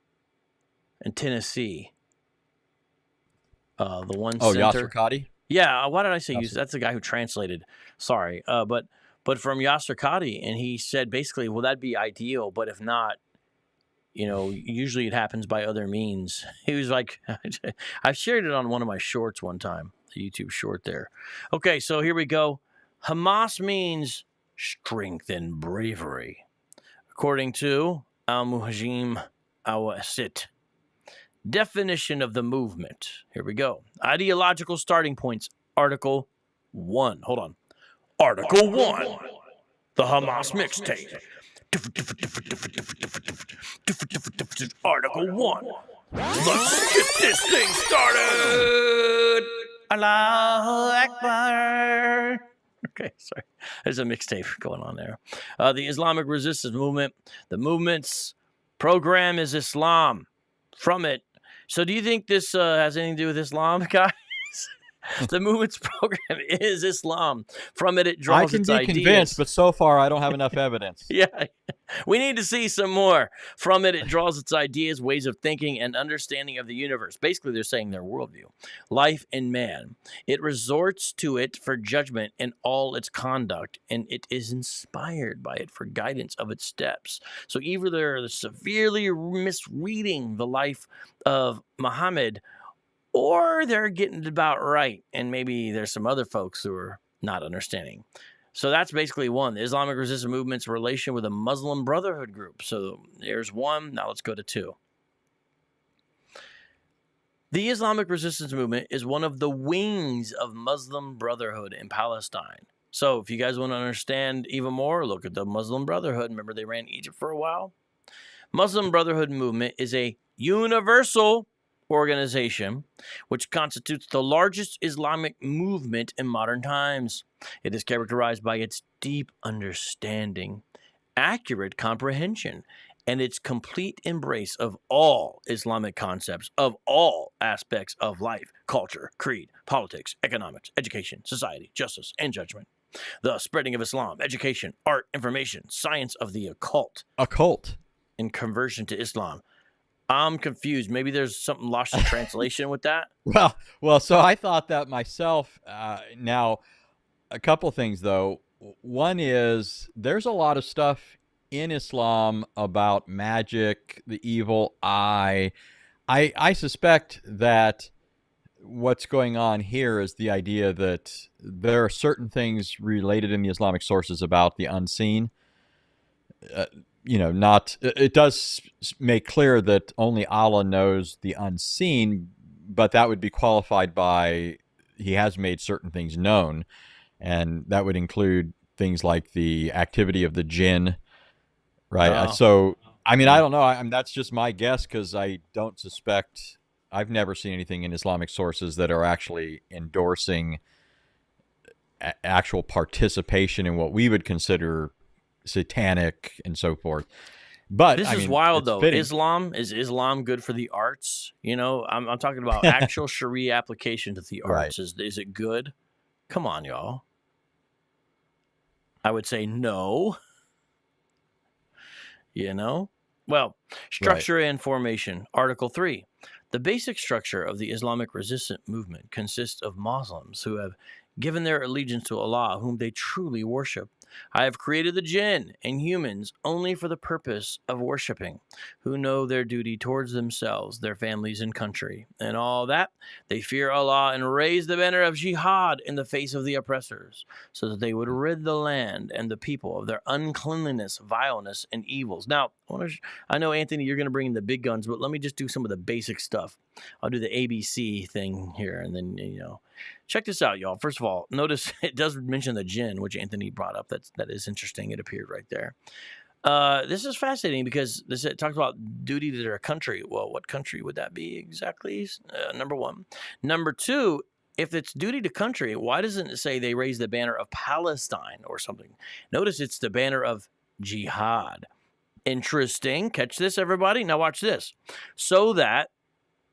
in Tennessee. The one center. Yasser Qadi? Yeah, why did I say Yusuf? That's the guy who translated. Sorry. But from Yasser Qadi, and he said basically, well, that'd be ideal, but if not, usually it happens by other means. He was like, I shared it on one of my shorts one time, the YouTube short there. Okay, so here we go. Hamas means strength and bravery, according to Al-Muhajim Al-Wasit. Definition of the movement. Here we go. Ideological starting points. Article 1. Hold on. Article 1. The Hamas mixtape. Article 1. Let's get this thing started. Allahu Akbar. Okay, sorry. There's a mixtape going on there. The Islamic resistance movement. The movement's program is Islam. From it. So do you think this has anything to do with Islam, guys? The movement's program is Islam. From it draws its ideas. I can be convinced, but so far I don't have enough evidence. Yeah, we need to see some more. From it draws its ideas, ways of thinking, and understanding of the universe. Basically, they're saying their worldview, life and man. It resorts to it for judgment in all its conduct, and it is inspired by it for guidance of its steps. So either they're severely misreading the life of Muhammad, or they're getting it about right, and maybe there's some other folks who are not understanding. So that's basically one. The Islamic resistance movement's relation with a Muslim Brotherhood group. So there's one. Now let's go to two. The Islamic resistance movement is one of the wings of Muslim Brotherhood in Palestine. So if you guys want to understand even more, look at the Muslim Brotherhood. Remember they ran Egypt for a while? Muslim Brotherhood movement is a universal organization which constitutes the largest Islamic movement in modern times. It is characterized by its deep understanding, accurate comprehension, and its complete embrace of all Islamic concepts of all aspects of life, culture, creed, politics, economics, education, society, justice, and judgment. The spreading of Islam, education, art, information, science of the occult. And conversion to Islam. I'm confused. Maybe there's something lost in translation with that. Well, so I thought that myself. Now, a couple things though. One is there's a lot of stuff in Islam about magic, the evil eye. I suspect that what's going on here is the idea that there are certain things related in the Islamic sources about the unseen. Not it does make clear that only Allah knows the unseen, but that would be qualified by he has made certain things known, and that would include things like the activity of the jinn, right? So, I mean, I don't know. That's just my guess because I don't suspect. I've never seen anything in Islamic sources that are actually endorsing actual participation in what we would consider satanic and so forth. But this is wild, though. Is Islam good for the arts? I'm talking about actual Sharia application to the arts. Right. Is it good? Come on, y'all. I would say no. Well, structure and formation. Article 3. The basic structure of the Islamic resistant movement consists of Muslims who have given their allegiance to Allah, whom they truly worship. I have created the jinn and humans only for the purpose of worshiping, who know their duty towards themselves, their families, and country. And all that, they fear Allah and raise the banner of jihad in the face of the oppressors, so that they would rid the land and the people of their uncleanliness, vileness, and evils. Now, I know, Anthony, you're going to bring in the big guns, but let me just do some of the basic stuff. I'll do the ABC thing here, and then, check this out, y'all. First of all, notice it does mention the jinn, which Anthony brought up. That is interesting. It appeared right there. This is fascinating because it talks about duty to their country. Well, what country would that be exactly? Number one. Number two, if it's duty to country, why doesn't it say they raise the banner of Palestine or something? Notice it's the banner of jihad. Interesting. Catch this, everybody. Now watch this. So that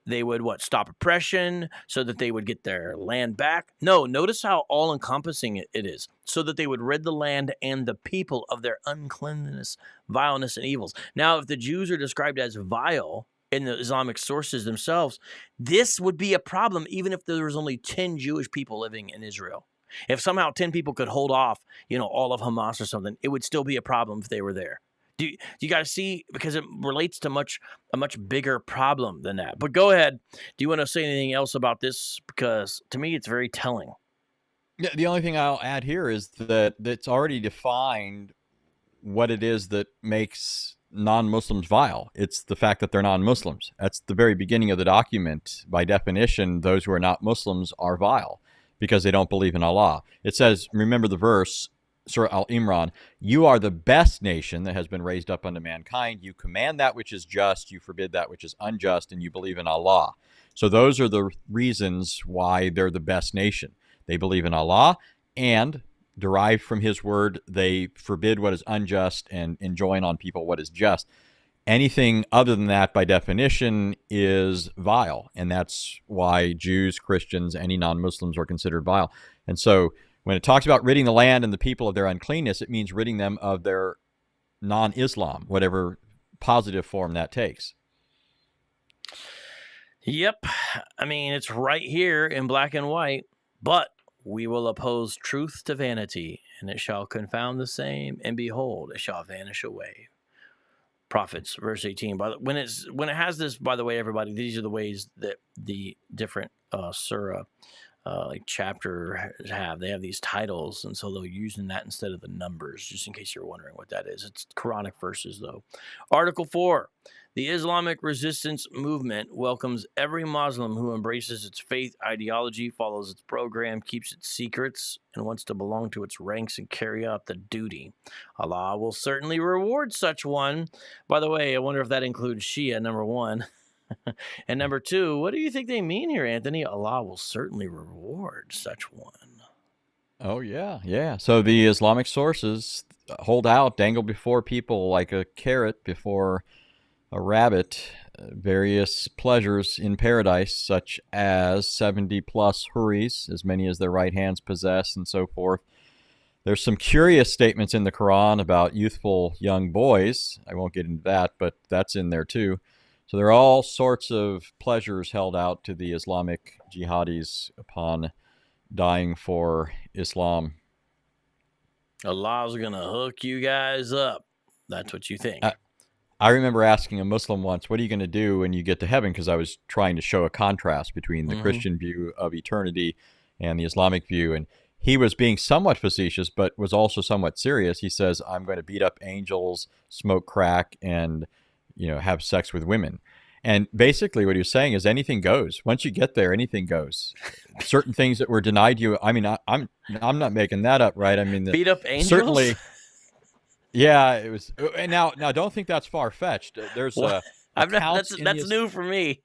they would, stop oppression, so that they would get their land back? No, notice how all-encompassing it is. So that they would rid the land and the people of their uncleanness, vileness, and evils. Now, if the Jews are described as vile in the Islamic sources themselves, this would be a problem even if there was only 10 Jewish people living in Israel. If somehow 10 people could hold off, all of Hamas or something, it would still be a problem if they were there. Do you guys see? Because it relates to a much bigger problem than that. But go ahead. Do you want to say anything else about this? Because to me, it's very telling. Yeah, the only thing I'll add here is that it's already defined what it is that makes non-Muslims vile. It's the fact that they're non-Muslims. That's the very beginning of the document. By definition, those who are not Muslims are vile because they don't believe in Allah. It says, remember the verse, Surah Al-Imran, you are the best nation that has been raised up unto mankind. You command that which is just, you forbid that which is unjust, and you believe in Allah. So those are the reasons why they're the best nation. They believe in Allah, and derived from his word, they forbid what is unjust and enjoin on people what is just. Anything other than that, by definition, is vile. And that's why Jews, Christians, any non-Muslims are considered vile. And so when it talks about ridding the land and the people of their uncleanness, it means ridding them of their non-Islam, whatever positive form that takes. Yep. I mean, it's right here in black and white. But we will oppose truth to vanity, and it shall confound the same, and behold, it shall vanish away. Prophets, verse 18. When it has this, by the way, everybody, these are the ways that the different surah chapter have. They have these titles, and so they're using that instead of the numbers, just in case you're wondering what that is. It's Quranic verses, though. Article 4. The Islamic resistance movement welcomes every Muslim who embraces its faith ideology, follows its program, keeps its secrets, and wants to belong to its ranks and carry out the duty. Allah will certainly reward such one. By the way, I wonder if that includes Shia, number one. And number two, what do you think they mean here, Anthony? Allah will certainly reward such one. Oh, yeah, yeah. So the Islamic sources hold out, dangle before people like a carrot before a rabbit, various pleasures in paradise, such as 70-plus huris, as many as their right hands possess, and so forth. There's some curious statements in the Quran about youthful young boys. I won't get into that, but that's in there too. So there are all sorts of pleasures held out to the Islamic jihadis upon dying for Islam. Allah's going to hook you guys up. That's what you think. I remember asking a Muslim once, what are you going to do when you get to heaven? Because I was trying to show a contrast between the Christian view of eternity and the Islamic view. And he was being somewhat facetious, but was also somewhat serious. He says, I'm going to beat up angels, smoke crack, and, have sex with women. And basically what he was saying is anything goes. Once you get there, anything goes. Certain things that were denied you. I mean, I'm not making that up, right? I mean, beat up angels? Certainly. Yeah, it was. And now, don't think that's far fetched. There's that's new for me.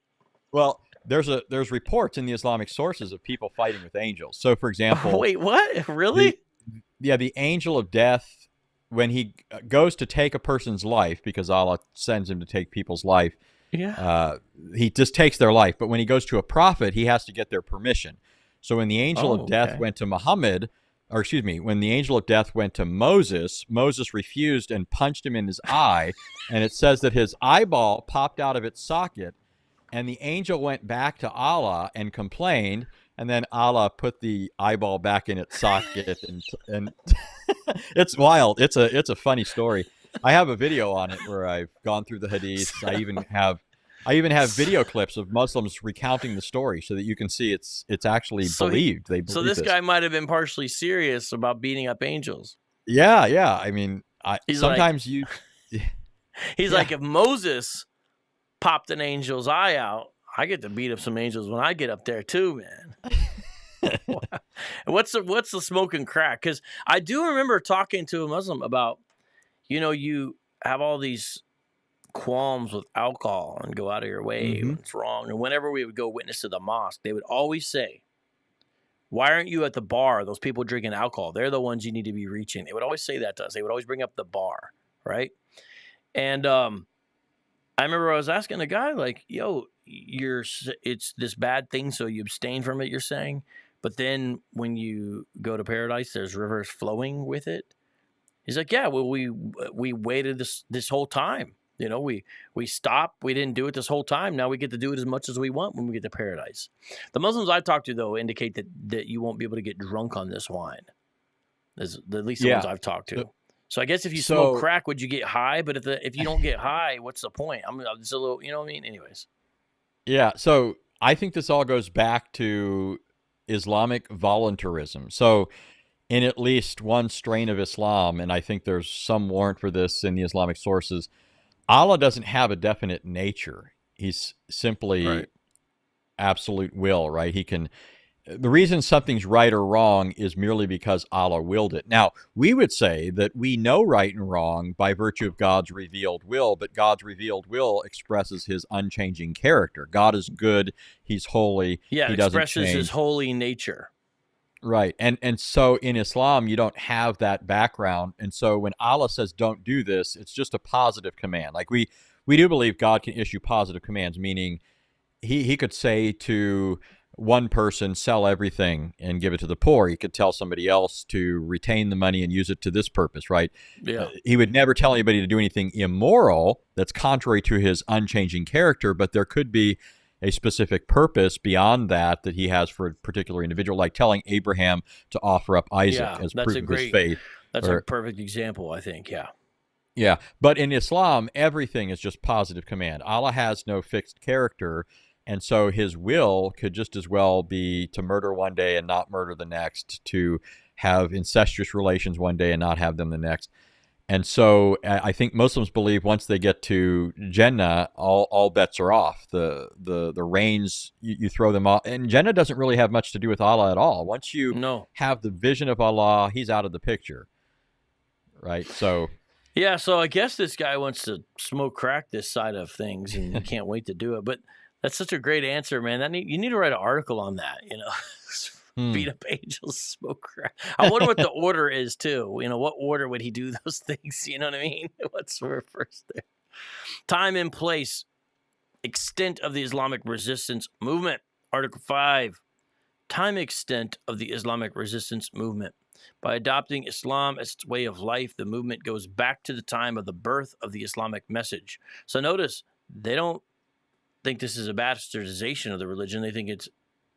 Well, there's reports in the Islamic sources of people fighting with angels. So, for example, wait, what? Really? The angel of death, when he goes to take a person's life, because Allah sends him to take people's life, he just takes their life. But when he goes to a prophet, he has to get their permission. So when the angel of death went to Muhammad. Or excuse me, when the angel of death went to Moses, Moses refused and punched him in his eye. And it says that his eyeball popped out of its socket. And the angel went back to Allah and complained. And then Allah put the eyeball back in its socket. And it's wild. It's a funny story. I have a video on it where I've gone through the hadiths. I even have video clips of Muslims recounting the story so that you can see it's actually believed. They believe so this guy might have been partially serious about beating up angels. Yeah. I mean, he's like, if Moses popped an angel's eye out, I get to beat up some angels when I get up there too, man. What's the smoking crack? Because I do remember talking to a Muslim about, you have all these qualms with alcohol and go out of your way when it's wrong. And whenever we would go witness to the mosque, they would always say, why aren't you at the bar? Those people drinking alcohol, they're the ones you need to be reaching. They would always say that to us. They would always bring up the bar, right? And I remember I was asking a guy like, yo, it's this bad thing, so you abstain from it, you're saying? But then when you go to paradise, there's rivers flowing with it. He's like, yeah, well, we waited this whole time. We stopped. We didn't do it this whole time. Now we get to do it as much as we want when we get to paradise. The Muslims I've talked to, though, indicate that you won't be able to get drunk on this wine. At least the ones I've talked to. So I guess if you smoke crack, would you get high? But if you don't get high, what's the point? I'm just a little, you know what I mean? Anyways. Yeah. So I think this all goes back to Islamic voluntarism. So in at least one strain of Islam, and I think there's some warrant for this in the Islamic sources, Allah doesn't have a definite nature. He's simply absolute will, right? The reason something's right or wrong is merely because Allah willed it. Now, we would say that we know right and wrong by virtue of God's revealed will, but God's revealed will expresses his unchanging character. God is good. He's holy. Yeah, he it expresses his holy nature. Right. And so in Islam, you don't have that background. And so when Allah says, don't do this, it's just a positive command. Like we do believe God can issue positive commands, meaning he could say to one person, sell everything and give it to the poor. He could tell somebody else to retain the money and use it to this purpose, right? Yeah. He would never tell anybody to do anything immoral that's contrary to his unchanging character, but there could be a specific purpose beyond that he has for a particular individual, like telling Abraham to offer up Isaac as proof of his faith. That's a perfect example, I think, yeah. Yeah, but in Islam, everything is just positive command. Allah has no fixed character, and so his will could just as well be to murder one day and not murder the next, to have incestuous relations one day and not have them the next. And so I think Muslims believe once they get to Jannah, all bets are off. The reins, you throw them off. And Jannah doesn't really have much to do with Allah at all. Once you have the vision of Allah, he's out of the picture. Right? So yeah, so I guess this guy wants to smoke crack this side of things, and you can't wait to do it. But that's such a great answer, man. You need to write an article on that, Beat up angels, smoke crack. I wonder what the order is, too. What order would he do those things? You know what I mean? What's first there? Time and place. Extent of the Islamic resistance movement. Article 5. Time extent of the Islamic resistance movement. By adopting Islam as its way of life, the movement goes back to the time of the birth of the Islamic message. So notice, they don't think this is a bastardization of the religion. They think it's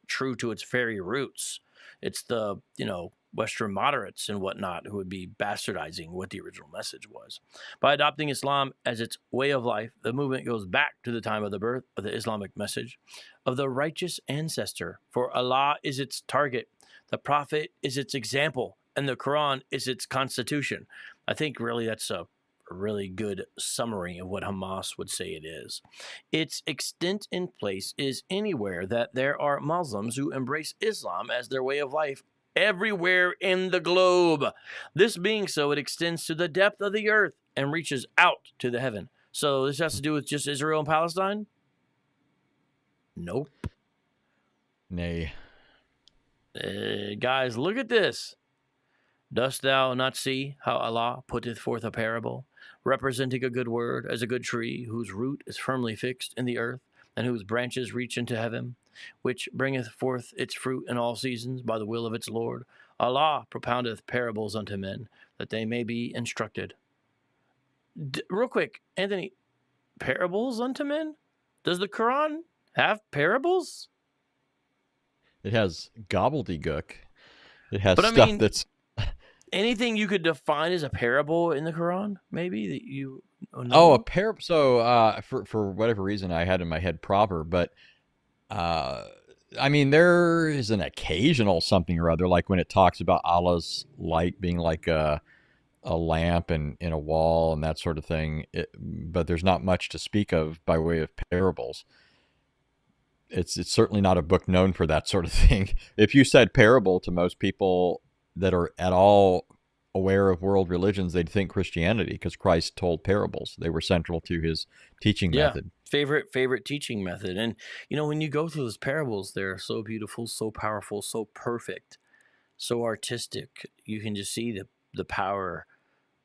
true to its very roots. It's the Western moderates and whatnot who would be bastardizing what the original message was. By adopting Islam as its way of life, the movement goes back to the time of the birth of the Islamic message of the righteous ancestor. For Allah is its target, the Prophet is its example, and the Quran is its constitution. I think really that's a really good summary of what Hamas would say it is. Its extent in place is anywhere that there are Muslims who embrace Islam as their way of life everywhere in the globe. This being so, it extends to the depth of the earth and reaches out to the heaven. So this has to do with just Israel and Palestine? Nope. Nay. Guys, look at this. Dost thou not see how Allah putteth forth a parable, representing a good word as a good tree, whose root is firmly fixed in the earth, and whose branches reach into heaven, which bringeth forth its fruit in all seasons by the will of its Lord? Allah propoundeth parables unto men, that they may be instructed. Real quick, Anthony, parables unto men? Does the Quran have parables? It has gobbledygook. It has stuff that's... Anything you could define as a parable in the Quran, maybe, that you know? Oh, a parable. So for whatever reason, I had in my head proverb, but I mean, there is an occasional something or other, like when it talks about Allah's light being like a lamp in a wall and that sort of thing. But there's not much to speak of by way of parables. It's certainly not a book known for that sort of thing. If you said parable to most people that are at all aware of world religions, they'd think Christianity, because Christ told parables. They were central to his teaching method. Favorite teaching method. And, you know, when you go through those parables, they're so beautiful, so powerful, so perfect, so artistic. You can just see the power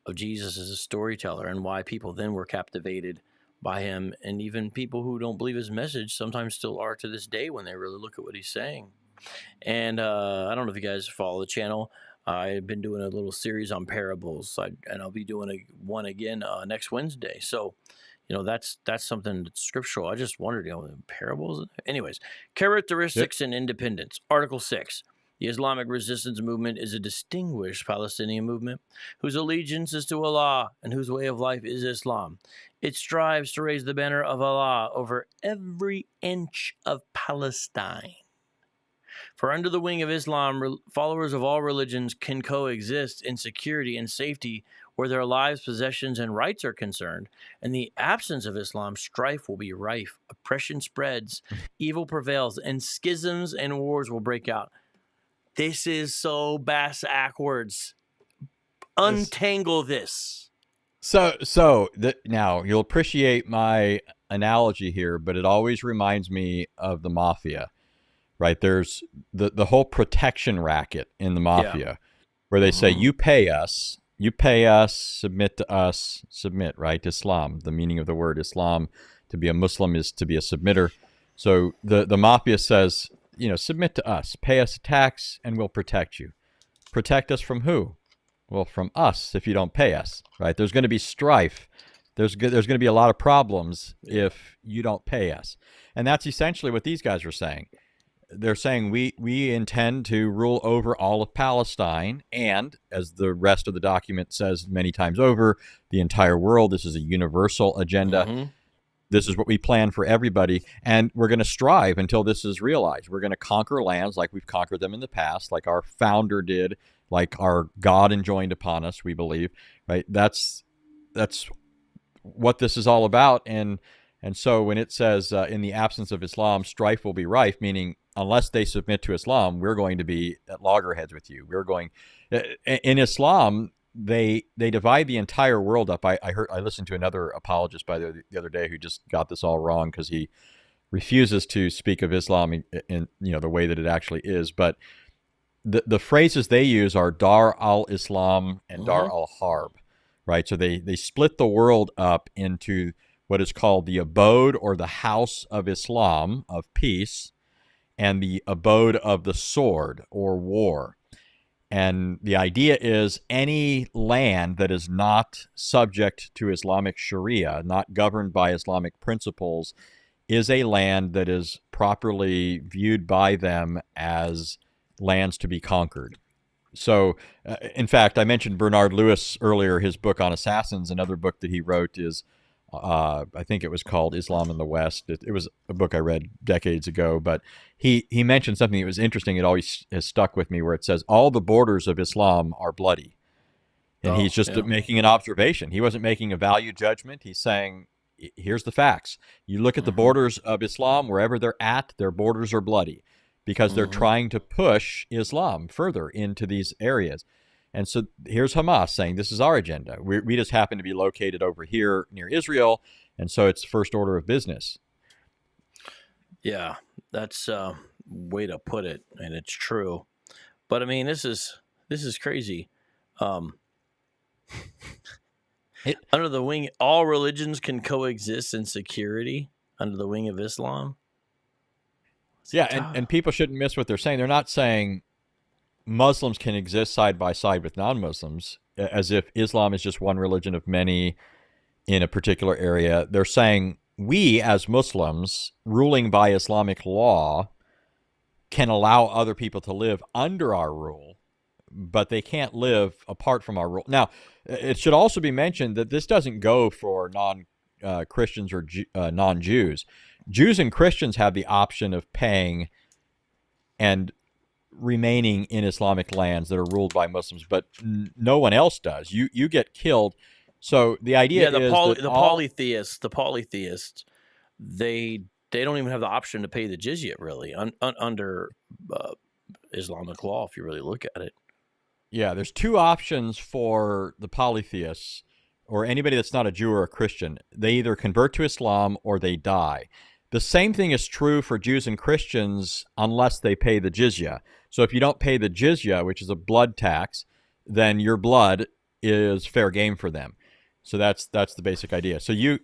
of Jesus as a storyteller and why people then were captivated by him. And even people who don't believe his message sometimes still are to this day when they really look at what he's saying. And I don't know if you guys follow the channel. I've been doing a little series on parables, and I'll be doing one again next Wednesday. So, you know, that's something that's scriptural. I just wondered, you know, parables. Anyways, characteristics and independence. Article 6. The Islamic resistance movement is a distinguished Palestinian movement whose allegiance is to Allah and whose way of life is Islam. It strives to raise the banner of Allah over every inch of Palestine. For under the wing of Islam, followers of all religions can coexist in security and safety where their lives, possessions, and rights are concerned. In the absence of Islam, strife will be rife, oppression spreads, evil prevails, and schisms and wars will break out. This is so bass-ackwards. Untangle this. So now you'll appreciate my analogy here, but it always reminds me of the mafia. Right, there's the whole protection racket in the mafia, where they say, you pay us, submit to us, submit, right? Islam, the meaning of the word Islam, to be a Muslim is to be a submitter. So the mafia says, you know, submit to us, pay us a tax, and we'll protect you. Protect us from who? Well, from us if you don't pay us, right? There's going to be strife. There's going to be a lot of problems if you don't pay us. And that's essentially what these guys are saying. They're saying we intend to rule over all of Palestine, and as the rest of the document says many times over, the entire world. This is a universal agenda. This is what we plan for everybody, and we're going to strive until this is realized. We're going to conquer lands like we've conquered them in the past, like our founder did, like our God enjoined upon us, we believe. Right? That's what this is all about, and so when it says in the absence of Islam, strife will be rife, meaning unless they submit to Islam, we're going to be at loggerheads with you. We're going in Islam. They divide the entire world up. I listened to another apologist the other day who just got this all wrong because he refuses to speak of Islam in the way that it actually is. But the phrases they use are Dar al-Islam and Dar al-Harb, right? So they split the world up into what is called the abode or the house of Islam, of peace, and the abode of the sword or war. And the idea is any land that is not subject to Islamic Sharia, not governed by Islamic principles, is a land that is properly viewed by them as lands to be conquered. So, in fact, I mentioned Bernard Lewis earlier. His book on assassins, another book that he wrote is, I think it was called Islam in the West. It was a book I read decades ago, but he mentioned something that was interesting. It always has stuck with me, where it says all the borders of Islam are bloody, and he's just making an observation. He wasn't making a value judgment. He's saying, here's the facts. You look at the borders of Islam, wherever they're at, their borders are bloody, because they're trying to push Islam further into these areas. And so here's Hamas saying, this is our agenda. We just happen to be located over here near Israel, and so it's first order of business. Yeah, that's a way to put it, and it's true. But I mean, this is crazy. Under the wing, all religions can coexist in security under the wing of Islam. Yeah, and people shouldn't miss what they're saying. They're not saying Muslims can exist side by side with non-Muslims, as if Islam is just one religion of many in a particular area. They're saying we, as Muslims, ruling by Islamic law, can allow other people to live under our rule, but they can't live apart from our rule. Now, it should also be mentioned that this doesn't go for non-Christians or non-Jews. Jews and Christians have the option of paying and remaining in Islamic lands that are ruled by Muslims, but no one else does. You get killed. So the idea is the polytheists, they don't even have the option to pay the jizya, really, under Islamic law, if you really look at it. Yeah, there's two options for the polytheists, or anybody that's not a Jew or a Christian. They either convert to Islam or they die. The same thing is true for Jews and Christians unless they pay the jizya. So if you don't pay the jizya, which is a blood tax, then your blood is fair game for them. So that's the basic idea. So you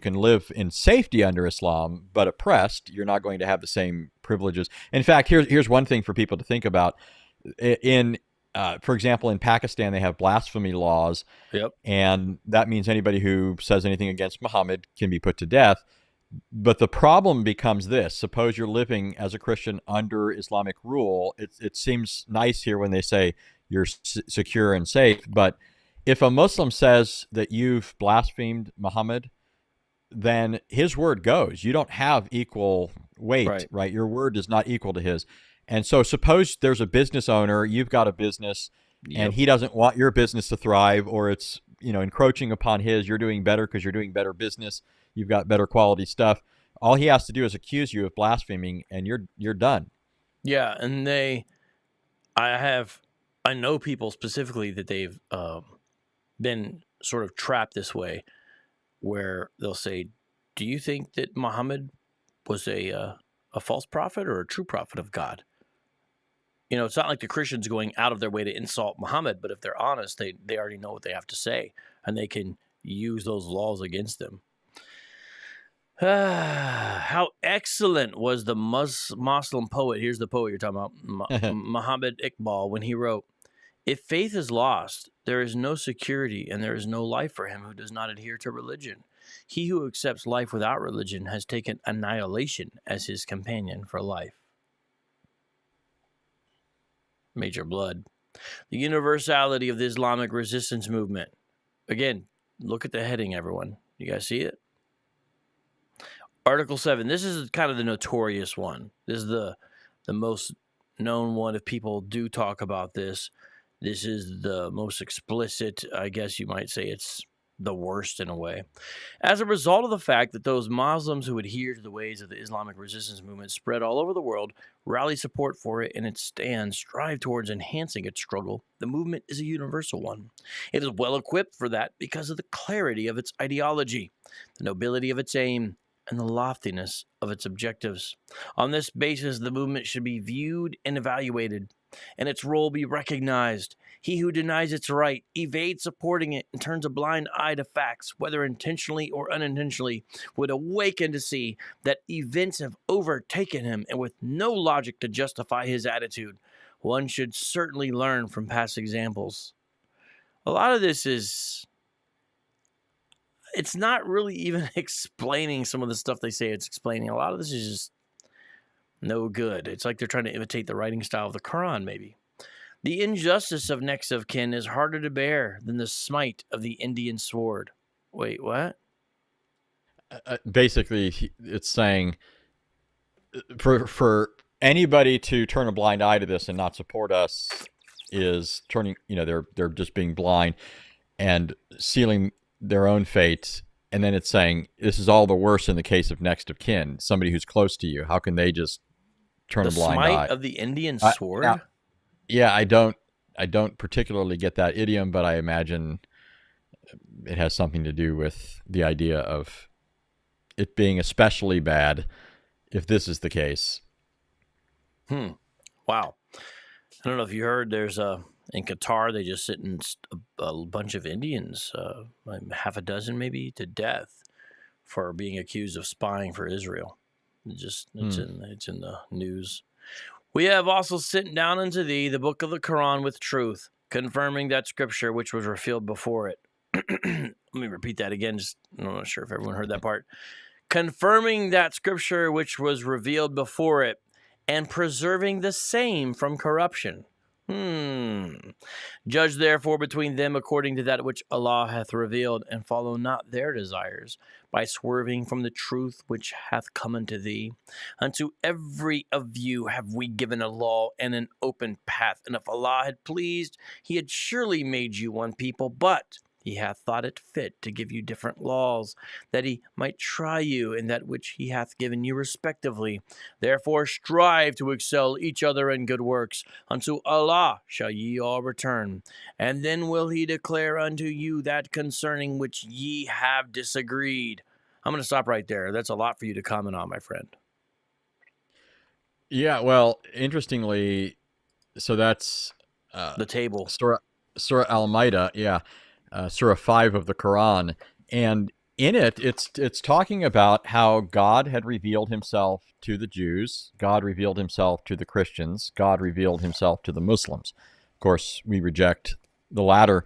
can live in safety under Islam, but oppressed, you're not going to have the same privileges. In fact, here's one thing for people to think about. For example, in Pakistan, they have blasphemy laws, and that means anybody who says anything against Muhammad can be put to death. But the problem becomes this. Suppose you're living as a Christian under Islamic rule. It seems nice here when they say you're secure and safe, but if a Muslim says that you've blasphemed Muhammad, then his word goes. You don't have equal weight, right? Your word is not equal to his. And so suppose there's a business owner, you've got a business, and he doesn't want your business to thrive, or it's encroaching upon his. You're doing better because you're doing better business. You've got better quality stuff. All he has to do is accuse you of blaspheming, and you're done. Yeah, and I know people specifically that they've been sort of trapped this way, where they'll say, "Do you think that Muhammad was a false prophet or a true prophet of God?" It's not like the Christians going out of their way to insult Muhammad, but if they're honest, they already know what they have to say, and they can use those laws against them. How excellent was the Muslim poet, here's the poet you're talking about, Muhammad Iqbal, when he wrote, "If faith is lost, there is no security and there is no life for him who does not adhere to religion. He who accepts life without religion has taken annihilation as his companion for life." Major Blood. The universality of the Islamic resistance movement. Again, look at the heading, everyone. You guys see it? Article 7. This is kind of the notorious one. This is the most known one. If people do talk about this, this is the most explicit. I guess you might say it's the worst in a way. As a result of the fact that those Muslims who adhere to the ways of the Islamic resistance movement spread all over the world, rally support for it, and its stands strive towards enhancing its struggle, the movement is a universal one. It is well equipped for that because of the clarity of its ideology, the nobility of its aim, and the loftiness of its objectives. On this basis, the movement should be viewed and evaluated, and its role be recognized. He who denies its right, evades supporting it, and turns a blind eye to facts, whether intentionally or unintentionally, would awaken to see that events have overtaken him, and with no logic to justify his attitude. One should certainly learn from past examples. A lot of this it's not really even explaining some of the stuff they say it's explaining. A lot of this is just no good. It's like they're trying to imitate the writing style of the Quran, maybe. The injustice of next of kin is harder to bear than the smite of the Indian sword. Wait, what? Basically, it's saying for anybody to turn a blind eye to this and not support us is turning, they're just being blind and sealing their own fate. And then it's saying this is all the worse in the case of next of kin, somebody who's close to you. How can they just turn a blind eye? The smite of the Indian sword? Yeah, I don't particularly get that idiom, but I imagine it has something to do with the idea of it being especially bad if this is the case. Wow. I don't know if you heard, there's in Qatar, they just sentenced a bunch of Indians, like half a dozen maybe, to death for being accused of spying for Israel. It's in the news. We have also sent down unto thee the book of the Quran with truth, confirming that scripture which was revealed before it. Let me repeat that again. I'm not sure if everyone heard that part. Confirming that scripture which was revealed before it, and preserving the same from corruption. Judge therefore between them according to that which Allah hath revealed, and follow not their desires, by swerving from the truth which hath come unto thee. Unto every of you have we given a law and an open path, and if Allah had pleased, he had surely made you one people, but he hath thought it fit to give you different laws, that he might try you in that which he hath given you respectively. Therefore strive to excel each other in good works. Unto Allah shall ye all return. And then will he declare unto you that concerning which ye have disagreed. I'm going to stop right there. That's a lot for you to comment on, my friend. Yeah, well, interestingly, so that's the table. Surah Al-Ma'idah, yeah. Surah 5 of the Quran, and in it, it's talking about how God had revealed himself to the Jews, God revealed himself to the Christians, God revealed himself to the Muslims. Of course, we reject the latter,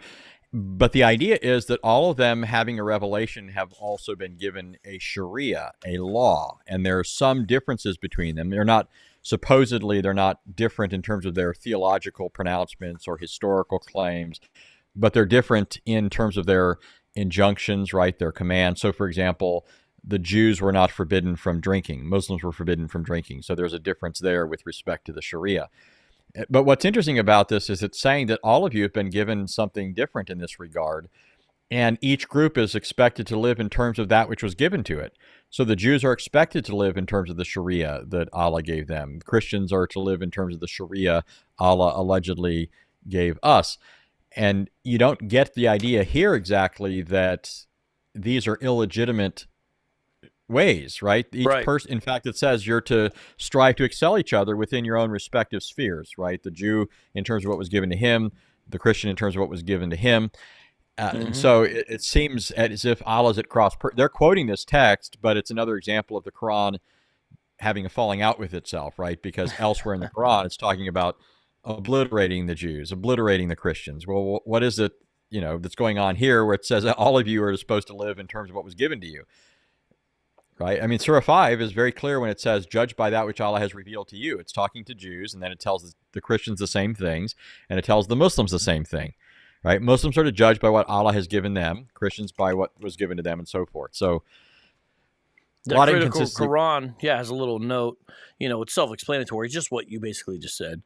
but the idea is that all of them having a revelation have also been given a Sharia, a law, and there are some differences between them. They're not different in terms of their theological pronouncements or historical claims, but they're different in terms of their injunctions, right? Their commands. So, for example, the Jews were not forbidden from drinking. Muslims were forbidden from drinking. So there's a difference there with respect to the Sharia. But what's interesting about this is it's saying that all of you have been given something different in this regard, and each group is expected to live in terms of that which was given to it. So the Jews are expected to live in terms of the Sharia that Allah gave them. Christians are to live in terms of the Sharia Allah allegedly gave us. And you don't get the idea here exactly that these are illegitimate ways, right? Each person, in fact, it says you're to strive to excel each other within your own respective spheres, right? The Jew in terms of what was given to him, the Christian in terms of what was given to him. And so it seems as if Allah's at cross. They're quoting this text, but it's another example of the Quran having a falling out with itself, right? Because elsewhere in the Quran, it's talking about obliterating the Jews, obliterating the Christians. Well, what is it, that's going on here where it says that all of you are supposed to live in terms of what was given to you, right? I mean, Surah 5 is very clear when it says, judge by that which Allah has revealed to you. It's talking to Jews, and then it tells the Christians the same things, and it tells the Muslims the same thing, right? Muslims are to judge by what Allah has given them, Christians by what was given to them, and so forth. So the critical Quran, has a little note. It's self-explanatory, just what you basically just said.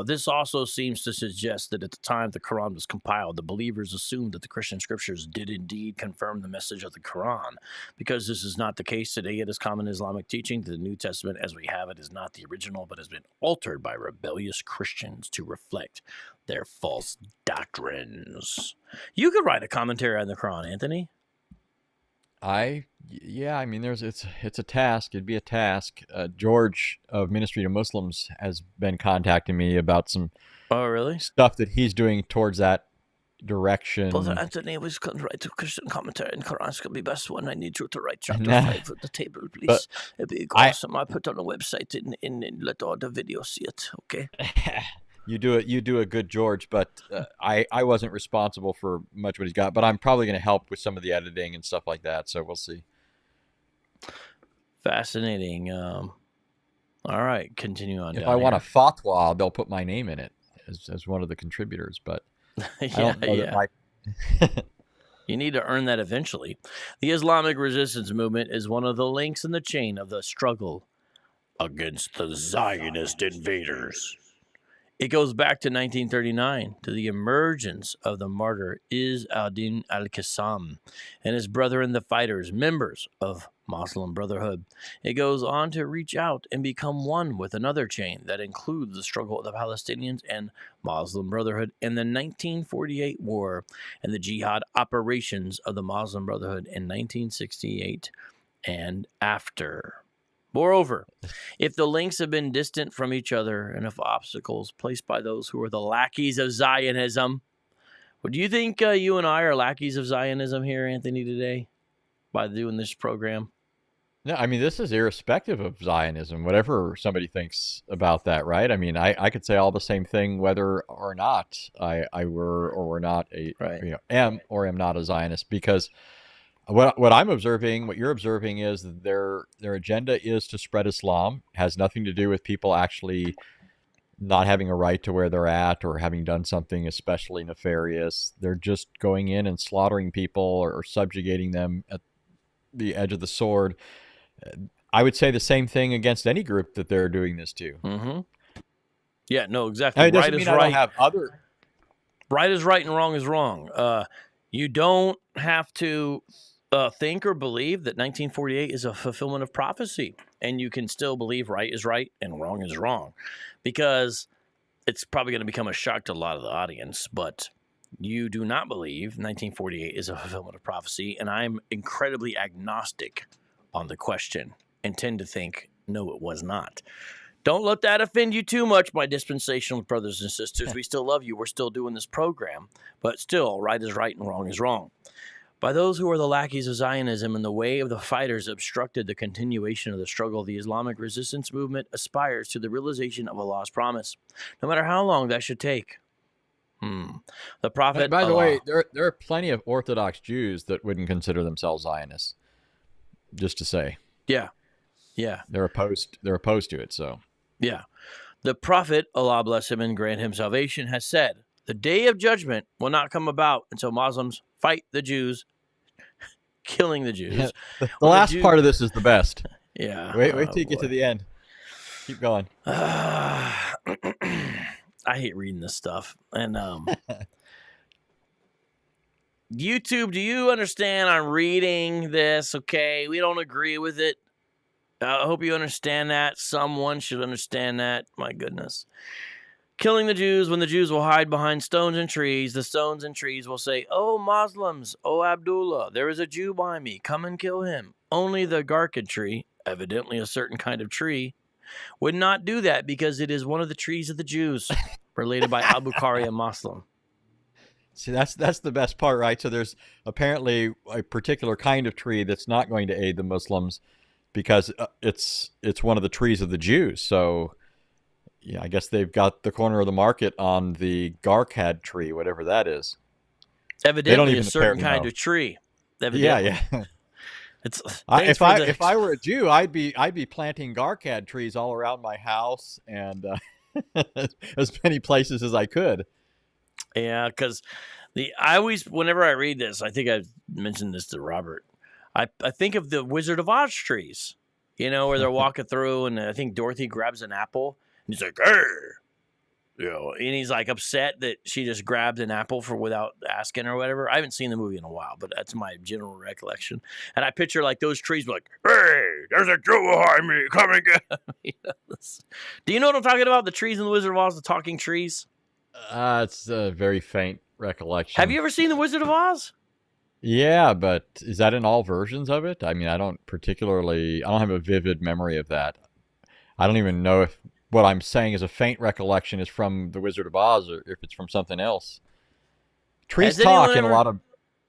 This also seems to suggest that at the time the Quran was compiled, the believers assumed that the Christian scriptures did indeed confirm the message of the Quran. Because this is not the case today, it is common Islamic teaching that the New Testament as we have it is not the original, but has been altered by rebellious Christians to reflect their false doctrines. You could write a commentary on the Quran, Anthony. I mean, it's a task. It'd be a task. George of Ministry to Muslims has been contacting me about some stuff that he's doing towards that direction. Brother Anthony was going to write a Christian commentary in Quran. It's going to be best one. I need you to write chapter 5 at the table, please. It'd be awesome. I put on a website and let all the videos see it, okay? You do a good George, but I wasn't responsible for much what he's got, but I'm probably going to help with some of the editing and stuff like that, so we'll see. Fascinating. All right, continue on. If I want a fatwa, they'll put my name in it. as one of the contributors, but I Yeah, don't know that yeah. my You need to earn that eventually. The Islamic resistance movement is one of the links in the chain of the struggle against the Zionist invaders. It goes back to 1939, to the emergence of the martyr Izz al-Din al-Qassam and his brethren, the fighters, members of Muslim Brotherhood. It goes on to reach out and become one with another chain that includes the struggle of the Palestinians and Muslim Brotherhood in the 1948 war and the jihad operations of the Muslim Brotherhood in 1968 and after. Moreover, if the links have been distant from each other and if obstacles placed by those who are the lackeys of Zionism, well, do you think you and I are lackeys of Zionism here, Anthony, today by doing this program? No, I mean, this is irrespective of Zionism, whatever somebody thinks about that, right? I mean, I could say all the same thing whether or not I were or were not am or am not a Zionist, because what I'm observing, what you're observing, is that their agenda is to spread Islam. It has nothing to do with people actually not having a right to where they're at or having done something especially nefarious. They're just going in and slaughtering people or subjugating them at the edge of the sword. I would say the same thing against any group that they're doing this to. Mm-hmm. Yeah, no, exactly. It doesn't mean I don't have other. Right is right and wrong is wrong. You don't have to think or believe that 1948 is a fulfillment of prophecy, and you can still believe right is right and wrong is wrong, because it's probably going to become a shock to a lot of the audience, but you do not believe 1948 is a fulfillment of prophecy, and I'm incredibly agnostic on the question and tend to think, no, it was not. Don't let that offend you too much, my dispensational brothers and sisters. We still love you. We're still doing this program, but still, right is right and wrong is wrong. By those who are the lackeys of Zionism and the way of the fighters obstructed the continuation of the struggle, the Islamic resistance movement aspires to the realization of Allah's promise, no matter how long that should take. The Prophet. By the way, there are plenty of Orthodox Jews that wouldn't consider themselves Zionists. Just to say, yeah, they're opposed to it. So, yeah, the Prophet, Allah bless him and grant him salvation, has said, "The day of judgment will not come about until Muslims fight the Jews, killing the Jews." Yeah, the last part of this is the best. Yeah. Wait till you get to the end. Keep going. I hate reading this stuff. And YouTube, do you understand I'm reading this? Okay, we don't agree with it. I hope you understand that. Someone should understand that. My goodness. Killing the Jews, when the Jews will hide behind stones and trees, the stones and trees will say, "Oh, Muslims, oh, Abdullah, there is a Jew by me. Come and kill him." Only the garkid tree, evidently a certain kind of tree, would not do that because it is one of the trees of the Jews, related by Abu Qari, a Muslim. See, that's the best part, right? So there's apparently a particular kind of tree that's not going to aid the Muslims because it's one of the trees of the Jews. So, yeah, I guess they've got the corner of the market on the garkad tree, whatever that is. Evidently, a certain kind of tree. Evidently. Yeah. If I were a Jew, I'd be planting garkad trees all around my house and as many places as I could. Yeah, because whenever I read this, I think I've mentioned this to Robert. I think of the Wizard of Oz trees, where they're walking through, and I think Dorothy grabs an apple, and he's like, "Hey," and he's like upset that she just grabbed an apple without asking or whatever. I haven't seen the movie in a while, but that's my general recollection. And I picture like those trees like, "Hey, there's a Jew behind me, come and get me." Do you know what I'm talking about? The trees in the Wizard of Oz, the talking trees. It's a very faint recollection. Have you ever seen the Wizard of Oz? Yeah, but is that in all versions of it? I mean, I don't have a vivid memory of that. I don't even know if what I'm saying is a faint recollection is from the Wizard of Oz or if it's from something else. Trees talk in a lot of...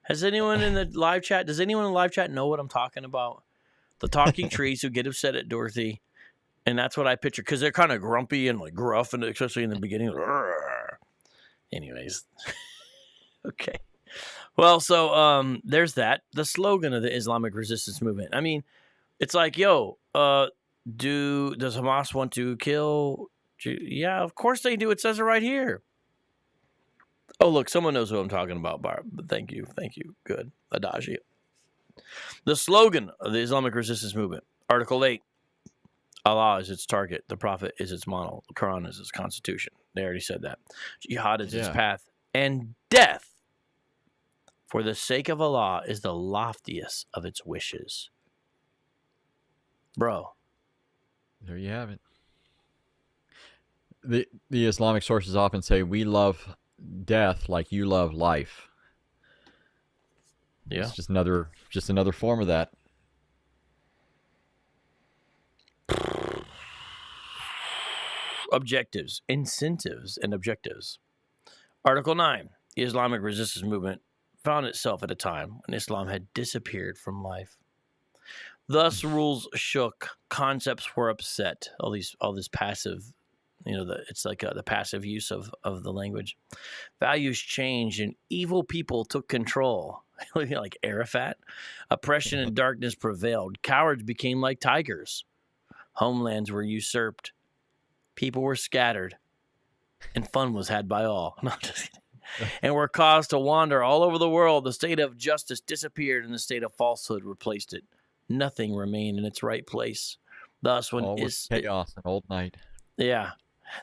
Has anyone in the live chat, does anyone in the live chat know what I'm talking about? The talking trees who get upset at Dorothy. And that's what I picture, because they're kind of grumpy and like gruff, and especially in the beginning. Anyways. Okay. Well, so there's that. The slogan of the Islamic resistance movement. I mean, it's like, does Hamas want to kill Yeah, of course they do. It says it right here. Oh, look, someone knows who I'm talking about, Barb. Thank you. Good. Adagio. The slogan of the Islamic resistance movement. Article 8. Allah is its target. The Prophet is its model. The Quran is its constitution. They already said that. Jihad is its path. And death, for the sake of Allah, is the loftiest of its wishes. Bro. There you have it. The Islamic sources often say, we love death like you love life. Yeah. It's just another form of that. Objectives, incentives, and objectives. Article 9. The Islamic resistance movement found itself at a time when Islam had disappeared from life. Thus, rules shook, concepts were upset. All this passive, it's like the passive use of the language. Values changed, and evil people took control. Like Arafat. Oppression and darkness prevailed. Cowards became like tigers. Homelands were usurped. People were scattered, and fun was had by all. No, just kidding. And were caused to wander all over the world. The state of justice disappeared, and the state of falsehood replaced it. Nothing remained in its right place. Thus, when all was chaos and old night. Yeah.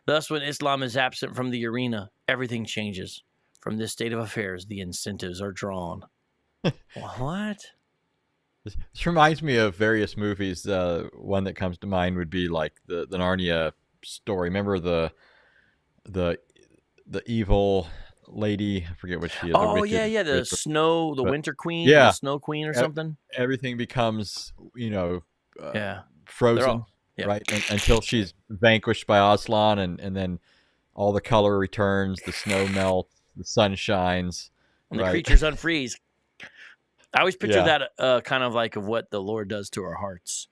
Thus, when Islam is absent from the arena, everything changes. From this state of affairs, the incentives are drawn. What? This reminds me of various movies. One that comes to mind would be like the Narnia story. Remember the evil lady? I forget what she is. Oh, yeah. The Winter Queen, yeah, the Snow Queen or something. Everything becomes, Yep. frozen, right? Until she's vanquished by Aslan, and then all the color returns, the snow melts, the sun shines, and the creatures unfreeze. I always picture that kind of like of what the Lord does to our hearts.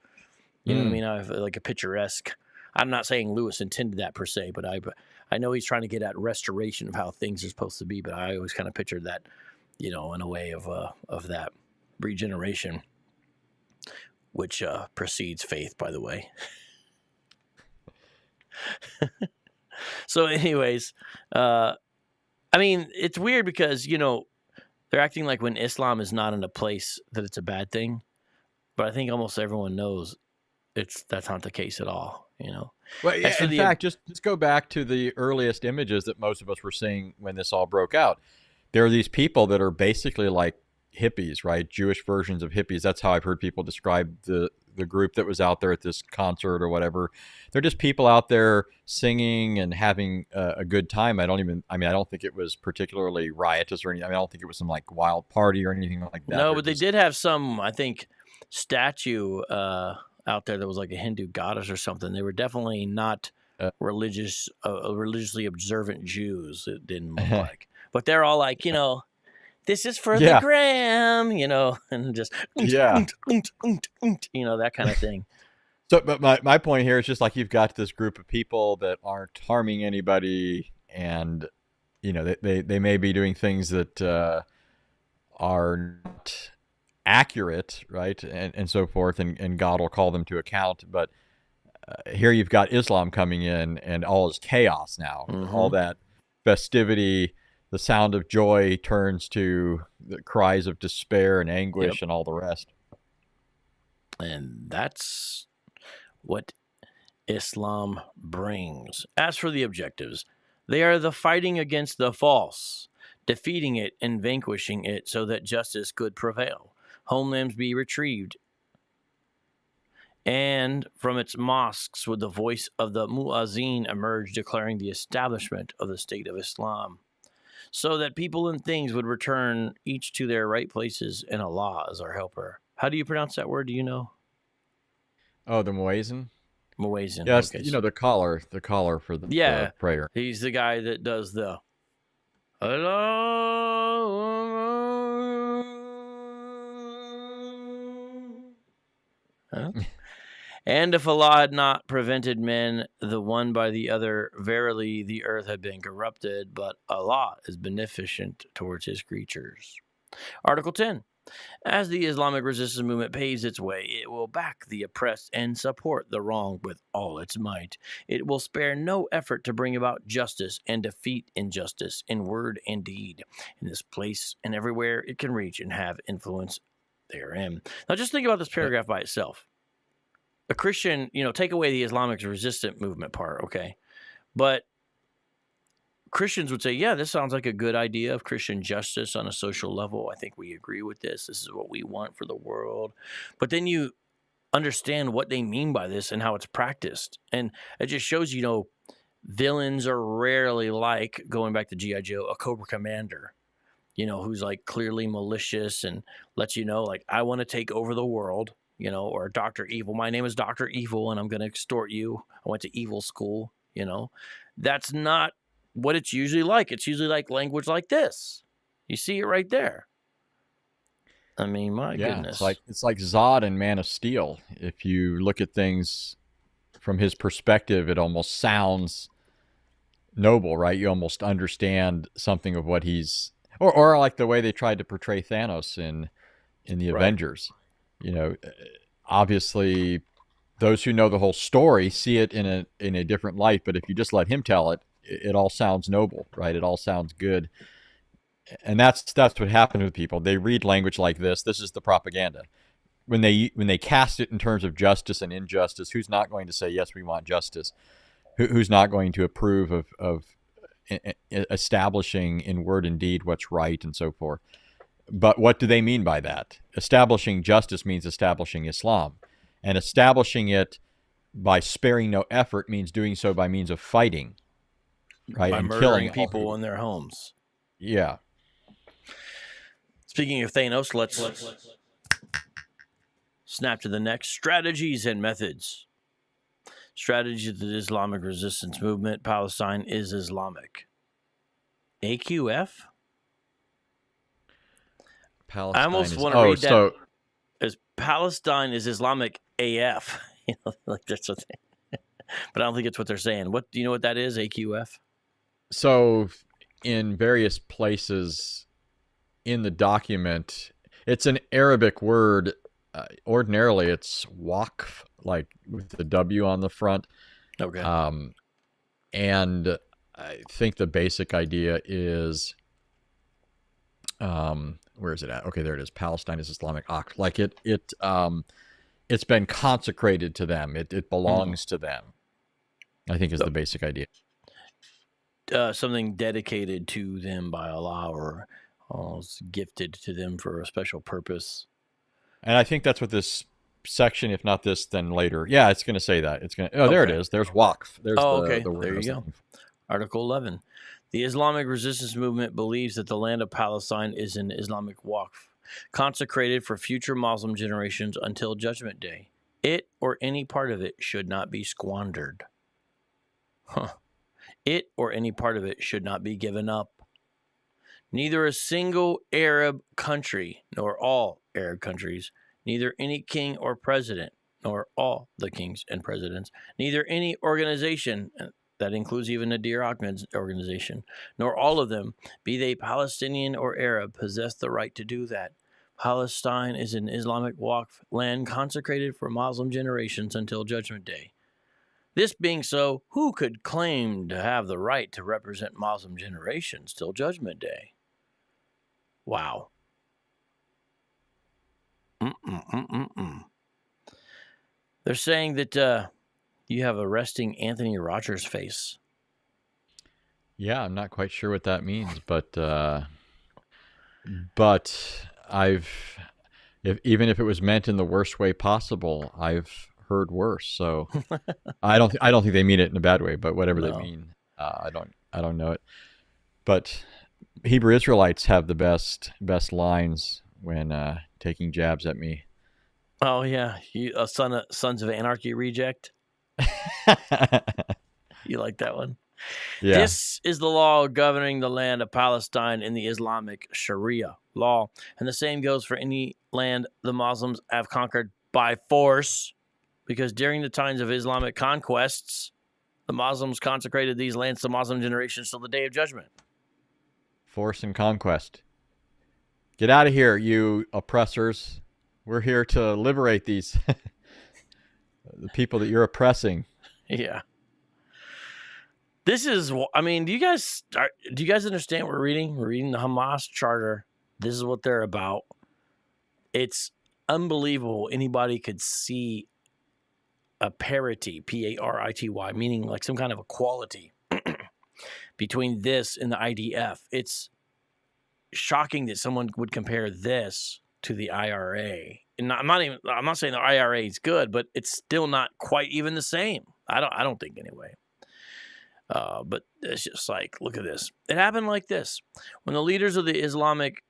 You know what I mean? I have like a picturesque. I'm not saying Lewis intended that per se, but I know he's trying to get at restoration of how things are supposed to be. But I always kind of pictured that, in a way of that regeneration, which precedes faith, by the way. So, anyways, it's weird because they're acting like when Islam is not in a place that it's a bad thing, but I think almost everyone knows that's not the case at all. Well, yeah, in fact, just go back to the earliest images that most of us were seeing when this all broke out. There are these people that are basically like hippies, right? Jewish versions of hippies. That's how I've heard people describe the group that was out there at this concert or whatever. They're just people out there singing and having a good time. I don't think it was particularly riotous or anything. I don't think it was some like wild party or anything like that. No, but they did have some, I think, statue out there that was like a Hindu goddess or something. They were definitely not religiously observant Jews. It didn't look like. But they're all like, this is for the gram, and just, that kind of thing. So, but my point here is just like you've got this group of people that aren't harming anybody, and, they may be doing things that are not accurate, right, and so forth, and God will call them to account. But here you've got Islam coming in, and all is chaos now. Mm-hmm. All that festivity, the sound of joy turns to the cries of despair and anguish, and all the rest. And that's what Islam brings. As for the objectives, they are the fighting against the false, defeating it and vanquishing it so that justice could prevail, homelands be retrieved, and from its mosques would the voice of the muazzin emerge, declaring the establishment of the state of Islam, so that people and things would return each to their right places, and Allah is our helper. How do you pronounce that word? Do you know? Oh, the muazzin? Muazzin. Yes, okay. the caller for the prayer. He's the guy that does the Allah. Huh? And if Allah had not prevented men the one by the other, verily the earth had been corrupted, but Allah is beneficent towards his creatures. Article 10. As the Islamic resistance movement paves its way, it will back the oppressed and support the wrong with all its might. It will spare no effort to bring about justice and defeat injustice in word and deed, in this place and everywhere it can reach and have influence therein. Now, just think about this paragraph by itself. A Christian, take away the Islamic resistant movement part, okay? But Christians would say, yeah, this sounds like a good idea of Christian justice on a social level. I think we agree with this. This is what we want for the world. But then you understand what they mean by this and how it's practiced. And it just shows, villains are rarely like, going back to G.I. Joe, a Cobra Commander, who's like clearly malicious and lets you know, like, I want to take over the world, or Dr. Evil. My name is Dr. Evil and I'm going to extort you. I went to evil school, That's not what it's usually like. It's usually like language like this. You see it right there. I mean, my goodness. It's like Zod and Man of Steel. If you look at things from his perspective, it almost sounds noble, right? You almost understand something of what he's, or like the way they tried to portray Thanos in the Avengers. Obviously, those who know the whole story see it in a different light. But if you just let him tell it, it all sounds noble, right? It all sounds good. And that's what happened with people. They read language like this. This is the propaganda. When they cast it in terms of justice and injustice, who's not going to say, yes, we want justice? Who's not going to approve of establishing in word and deed what's right and so forth? But what do they mean by that? Establishing justice means establishing Islam. And establishing it by sparing no effort means doing so by means of fighting. Right, by and murdering people in their homes. Yeah. Speaking of Thanos, let's snap to the next. Strategies and methods. Strategy of the Islamic resistance movement. Palestine is Islamic. AQF? Palestine I almost want to read that as Palestine is Islamic AF. Like that's what but I don't think it's what they're saying. Do you know what that is, AQF? So in various places in the document, it's an Arabic word. Ordinarily, it's waqf, like with the W on the front. Okay. And I think the basic idea is, where is it at? Okay, there it is. Palestine is Islamic. Like it's been consecrated to them. It belongs to them, I think is the basic idea. Something dedicated to them by Allah or gifted to them for a special purpose. And I think that's what this section, if not this, then later. Yeah, it's going to say that. It's going to. Oh, there it is. There's waqf. There's the word. There you go. Article 11. The Islamic resistance movement believes that the land of Palestine is an Islamic waqf, consecrated for future Muslim generations until Judgment Day. It or any part of it should not be squandered. It or any part of it should not be given up. Neither a single Arab country, nor all Arab countries, neither any king or president, nor all the kings and presidents, neither any organization, that includes even Nadir Ahmed's organization, nor all of them, be they Palestinian or Arab, possess the right to do that. Palestine is an Islamic waqf, land consecrated for Muslim generations until Judgment Day. This being so, who could claim to have the right to represent Muslim generations till Judgment Day? Wow. They're saying that you have a resting Anthony Rogers face. Yeah, I'm not quite sure what that means, but even if it was meant in the worst way possible, I've heard worse. So I don't think they mean it in a bad way, but whatever they mean, I don't know it. But Hebrew Israelites have the best lines when taking jabs at me. Oh yeah, you a Sons of Anarchy reject. You like that one? Yeah. This is the law governing the land of Palestine in the Islamic Sharia law, and the same goes for any land the Muslims have conquered by force, because during the times of Islamic conquests, the Muslims consecrated these lands to Muslim generations till the Day of Judgment. Force and conquest. Get out of here, you oppressors. We're here to liberate these the people that you're oppressing. Yeah. This is, I mean, do you guys understand what we're reading? We're reading the Hamas charter. This is what they're about. It's unbelievable. Anybody could see a parity, parity, meaning like some kind of equality between this and the IDF. It's shocking that someone would compare this to the IRA. And I'm not saying the IRA is good, but it's still not quite even the same. I don't think anyway. But it's just like, look at this. It happened like this. When the leaders of the Islamic,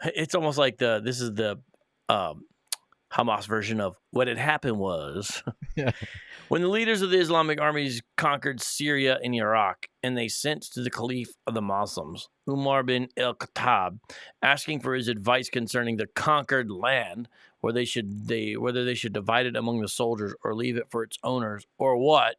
it's almost like this is the Hamas version of what had happened was. Yeah. When the leaders of the Islamic armies conquered Syria and Iraq, and they sent to the Caliph of the Muslims, Umar bin al-Khattab, asking for his advice concerning the conquered land, whether they should divide it among the soldiers or leave it for its owners, or what.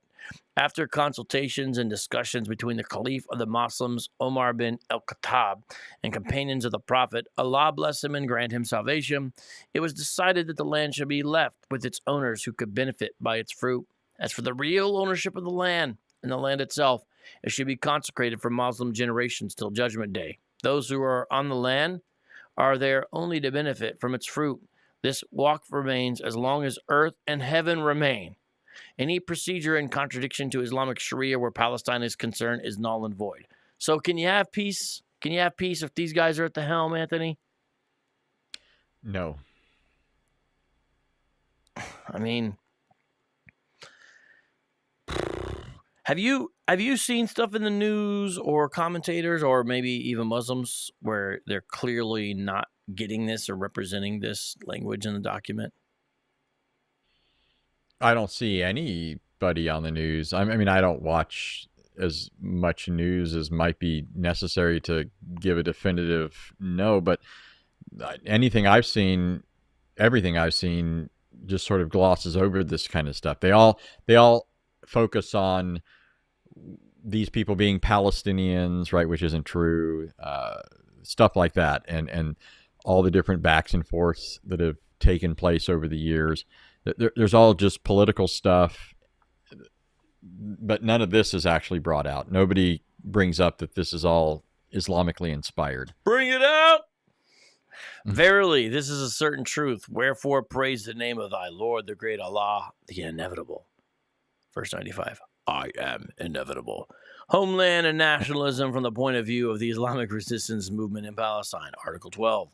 After consultations and discussions between the Caliph of the Muslims, Omar bin al-Khattab, and companions of the Prophet, Allah bless him and grant him salvation, it was decided that the land should be left with its owners who could benefit by its fruit. As for the real ownership of the land and the land itself, it should be consecrated for Muslim generations till Judgment Day. Those who are on the land are there only to benefit from its fruit. This walk remains as long as earth and heaven remain. Any procedure in contradiction to Islamic Sharia where Palestine is concerned is null and void. So can you have peace? Can you have peace if these guys are at the helm, Anthony? No. I mean, have you seen stuff in the news or commentators or maybe even Muslims where they're clearly not getting this or representing this language in the document? I don't see anybody on the news. I mean, I don't watch as much news as might be necessary to give a definitive no, but everything I've seen just sort of glosses over this kind of stuff. They all focus on these people being Palestinians, right, which isn't true, stuff like that, and all the different backs and forths that have taken place over the years. There's all just political stuff, but none of this is actually brought out. Nobody brings up that this is all Islamically inspired. Bring it out! Verily, this is a certain truth. Wherefore, praise the name of thy Lord, the great Allah, the inevitable. Verse 95. I am inevitable. Homeland and nationalism from the point of view of the Islamic resistance movement in Palestine. Article 12.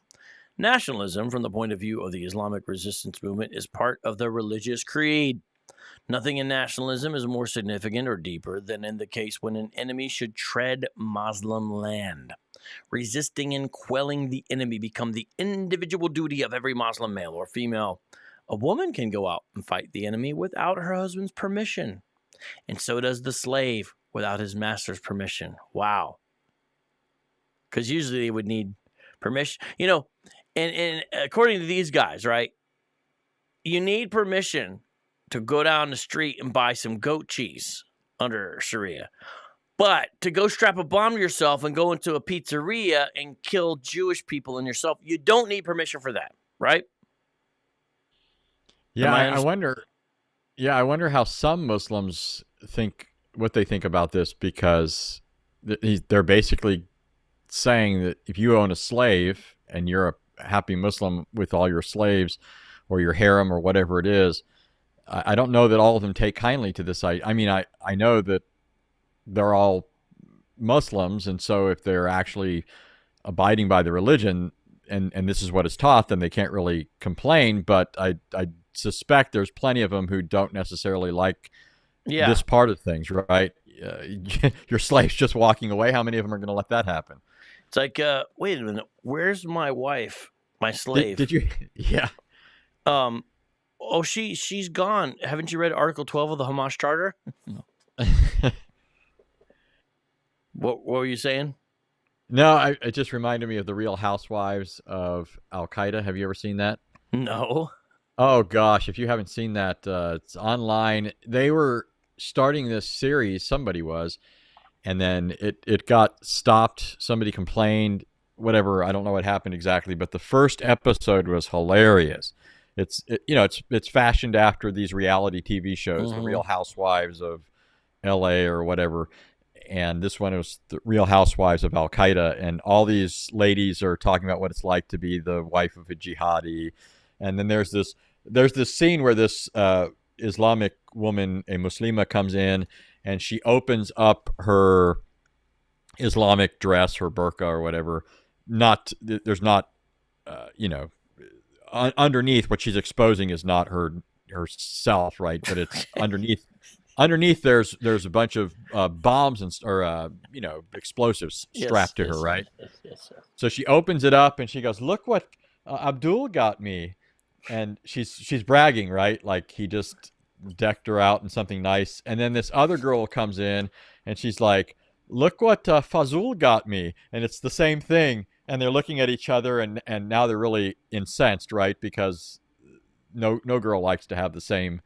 Nationalism from the point of view of the Islamic resistance movement is part of the religious creed. Nothing in nationalism is more significant or deeper than in the case when an enemy should tread Muslim land. Resisting and quelling the enemy become the individual duty of every Muslim male or female. A woman can go out and fight the enemy without her husband's permission. And so does the slave without his master's permission. Wow. Because usually they would need permission. You know, and according to these guys, right, you need permission to go down the street and buy some goat cheese under Sharia. But to go strap a bomb to yourself and go into a pizzeria and kill Jewish people and yourself, you don't need permission for that, right? Yeah, I wonder. Yeah, I wonder how some Muslims think what they think about this, because they're basically saying that if you own a slave and you're a happy Muslim with all your slaves or your harem or whatever it is, I don't know that all of them take kindly to this. I mean, I know that they're all Muslims, and so if they're actually abiding by the religion and this is what is taught, then they can't really complain. But I suspect there's plenty of them who don't necessarily like this part of things, right? Your slave's just walking away. How many of them are going to let that happen? It's like, wait a minute, where's my wife, my slave? Did you? Yeah. Oh, she's gone. Haven't you read Article 12 of the Hamas Charter? No. What were you saying? No, it just reminded me of the Real Housewives of Al-Qaeda. Have you ever seen that? No. Oh, gosh. If you haven't seen that, it's online. They were starting this series, somebody was, and then it got stopped. Somebody complained, whatever. I don't know what happened exactly, but the first episode was hilarious. It's fashioned after these reality TV shows, the Real Housewives of LA or whatever. And this one was the Real Housewives of Al Qaeda, and all these ladies are talking about what it's like to be the wife of a jihadi. And then there's this scene where this Islamic woman, a Muslima, comes in, and she opens up her Islamic dress, her burqa or whatever. Underneath, what she's exposing is not herself, right? But it's underneath. Underneath, there's a bunch of bombs or explosives strapped to her, right? Yes, sir. So she opens it up and she goes, "Look what Abdul got me," and she's bragging, right? Like he just decked her out in something nice. And then this other girl comes in and she's like, "Look what Fazul got me," and it's the same thing. And they're looking at each other, and now they're really incensed, right? Because no girl likes to have the same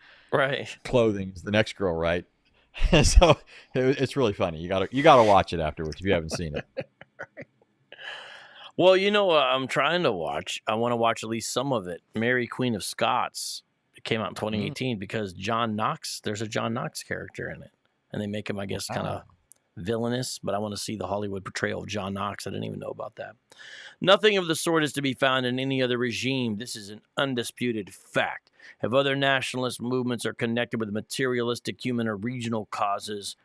clothing as the next girl, right? So it's really funny. You gotta watch it afterwards if you haven't seen it. Well, I'm trying to watch. I want to watch at least some of it. Mary, Queen of Scots. It came out in 2018 because John Knox. There's a John Knox character in it, and they make him, I guess, kind of villainous, but I want to see the Hollywood portrayal of John Knox. I didn't even know about that. Nothing of the sort is to be found in any other regime. This is an undisputed fact. If other nationalist movements are connected with materialistic human or regional causes,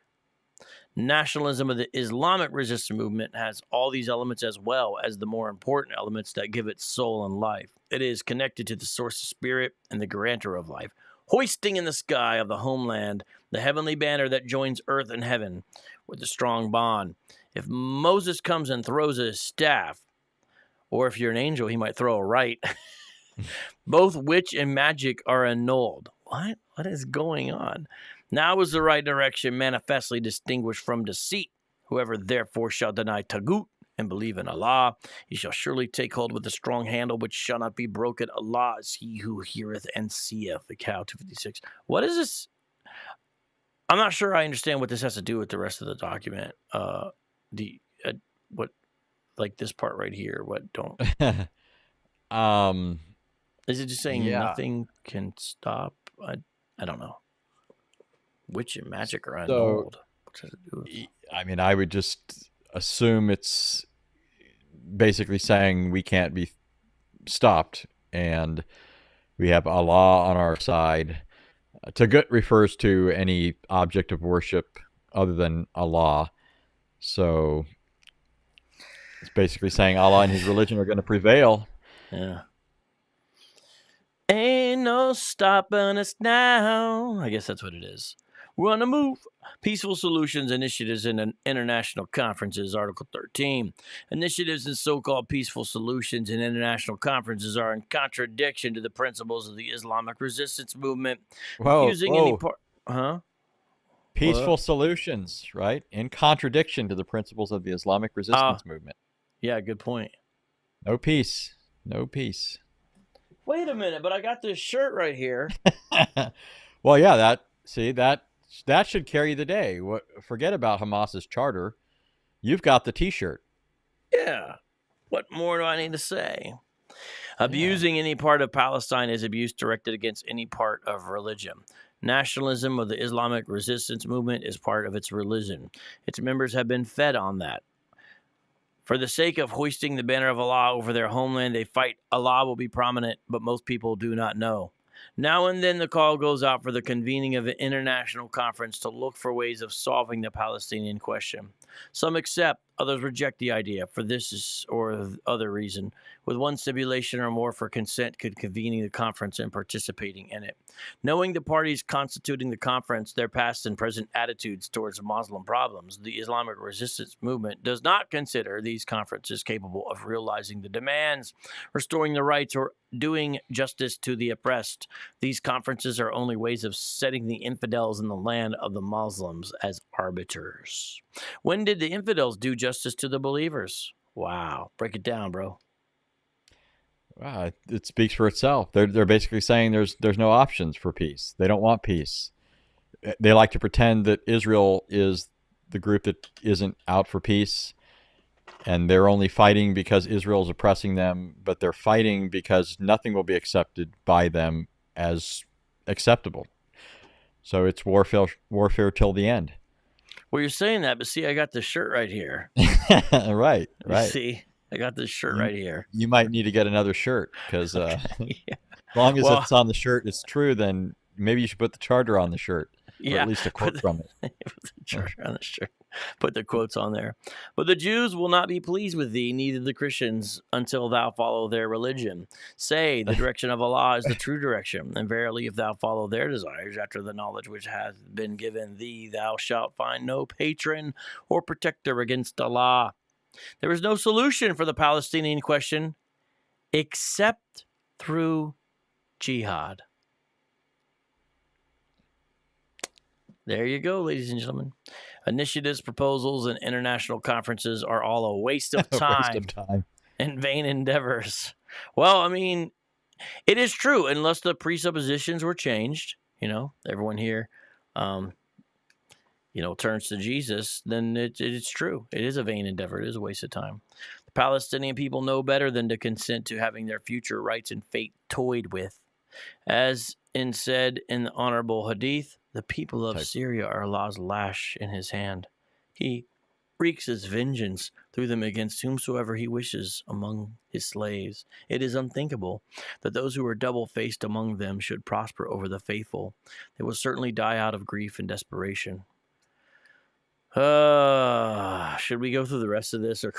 nationalism of the Islamic resistance movement has all these elements as well as the more important elements that give it soul and life. It is connected to the source of spirit and the grantor of life, hoisting in the sky of the homeland the heavenly banner that joins earth and heaven with a strong bond. If Moses comes and throws a staff, or if you're an angel, he might throw a right, both witch and magic are annulled. What? What is going on? Now is the right direction manifestly distinguished from deceit. Whoever therefore shall deny Tagut and believe in Allah, he shall surely take hold with a strong handle which shall not be broken. Allah is he who heareth and seeth. The Cow 256. What is this? I'm not sure I understand what this has to do with the rest of the document. What, like this part right here? What don't? Is it just saying nothing can stop? I don't know. Witch and magic are annulled. What does it do with? I mean, I would just assume it's basically saying we can't be stopped, and we have Allah on our side. Tagut refers to any object of worship other than Allah. So it's basically saying Allah and his religion are going to prevail. Yeah. Ain't no stopping us now. I guess that's what it is. We're on the move. Peaceful solutions initiatives in international conferences, Article 13. Initiatives in so-called peaceful solutions in international conferences are in contradiction to the principles of the Islamic resistance movement. Peaceful solutions, right? In contradiction to the principles of the Islamic resistance movement. Yeah, good point. No peace. No peace. Wait a minute, but I got this shirt right here. Well, yeah, that should carry the day. Forget about Hamas's charter. You've got the T-shirt. Yeah. What more do I need to say? Abusing any part of Palestine is abuse directed against any part of religion. Nationalism of the Islamic resistance movement is part of its religion. Its members have been fed on that. For the sake of hoisting the banner of Allah over their homeland, they fight. Allah will be prominent, but most people do not know. Now and then the call goes out for the convening of an international conference to look for ways of solving the Palestinian question. Some accept, others reject the idea for this or other reason, with one stipulation or more for consent could convening the conference and participating in it. Knowing the parties constituting the conference, their past and present attitudes towards Muslim problems, the Islamic resistance movement does not consider these conferences capable of realizing the demands, restoring the rights, or doing justice to the oppressed. These conferences are only ways of setting the infidels in the land of the Muslims as arbiters. When did the infidels do justice to the believers? Wow. Break it down, bro. Wow, it speaks for itself. They're basically saying there's no options for peace. They don't want peace. They like to pretend that Israel is the group that isn't out for peace. and they're only fighting because Israel is oppressing them, but they're fighting because nothing will be accepted by them as acceptable. So it's warfare till the end. Well, you're saying that, but see, I got this shirt right here. Right. See, I got this shirt right here. You might need to get another shirt because Yeah. as long as it's on the shirt, it's true. Then maybe you should put the charter on the shirt, or at least a quote from it. Put the charter on the shirt. Put the quotes on there. But the Jews will not be pleased with thee, neither the Christians, until thou follow their religion. Say, the direction of Allah is the true direction. And verily, if thou follow their desires after the knowledge which hath been given thee, thou shalt find no patron or protector against Allah. There is no solution for the Palestinian question except through jihad. There you go, ladies and gentlemen. Initiatives, proposals, and international conferences are all a waste of time, and vain endeavors. Well, I mean, it is true, unless the presuppositions were changed. Everyone here, turns to Jesus, then it's true. It is a vain endeavor. It is a waste of time. The Palestinian people know better than to consent to having their future rights and fate toyed with. As said in the Honorable Hadith, the people of Syria are Allah's lash in his hand. He wreaks his vengeance through them against whomsoever he wishes among his slaves. It is unthinkable that those who are double-faced among them should prosper over the faithful. They will certainly die out of grief and desperation. Should we go through the rest of this? Or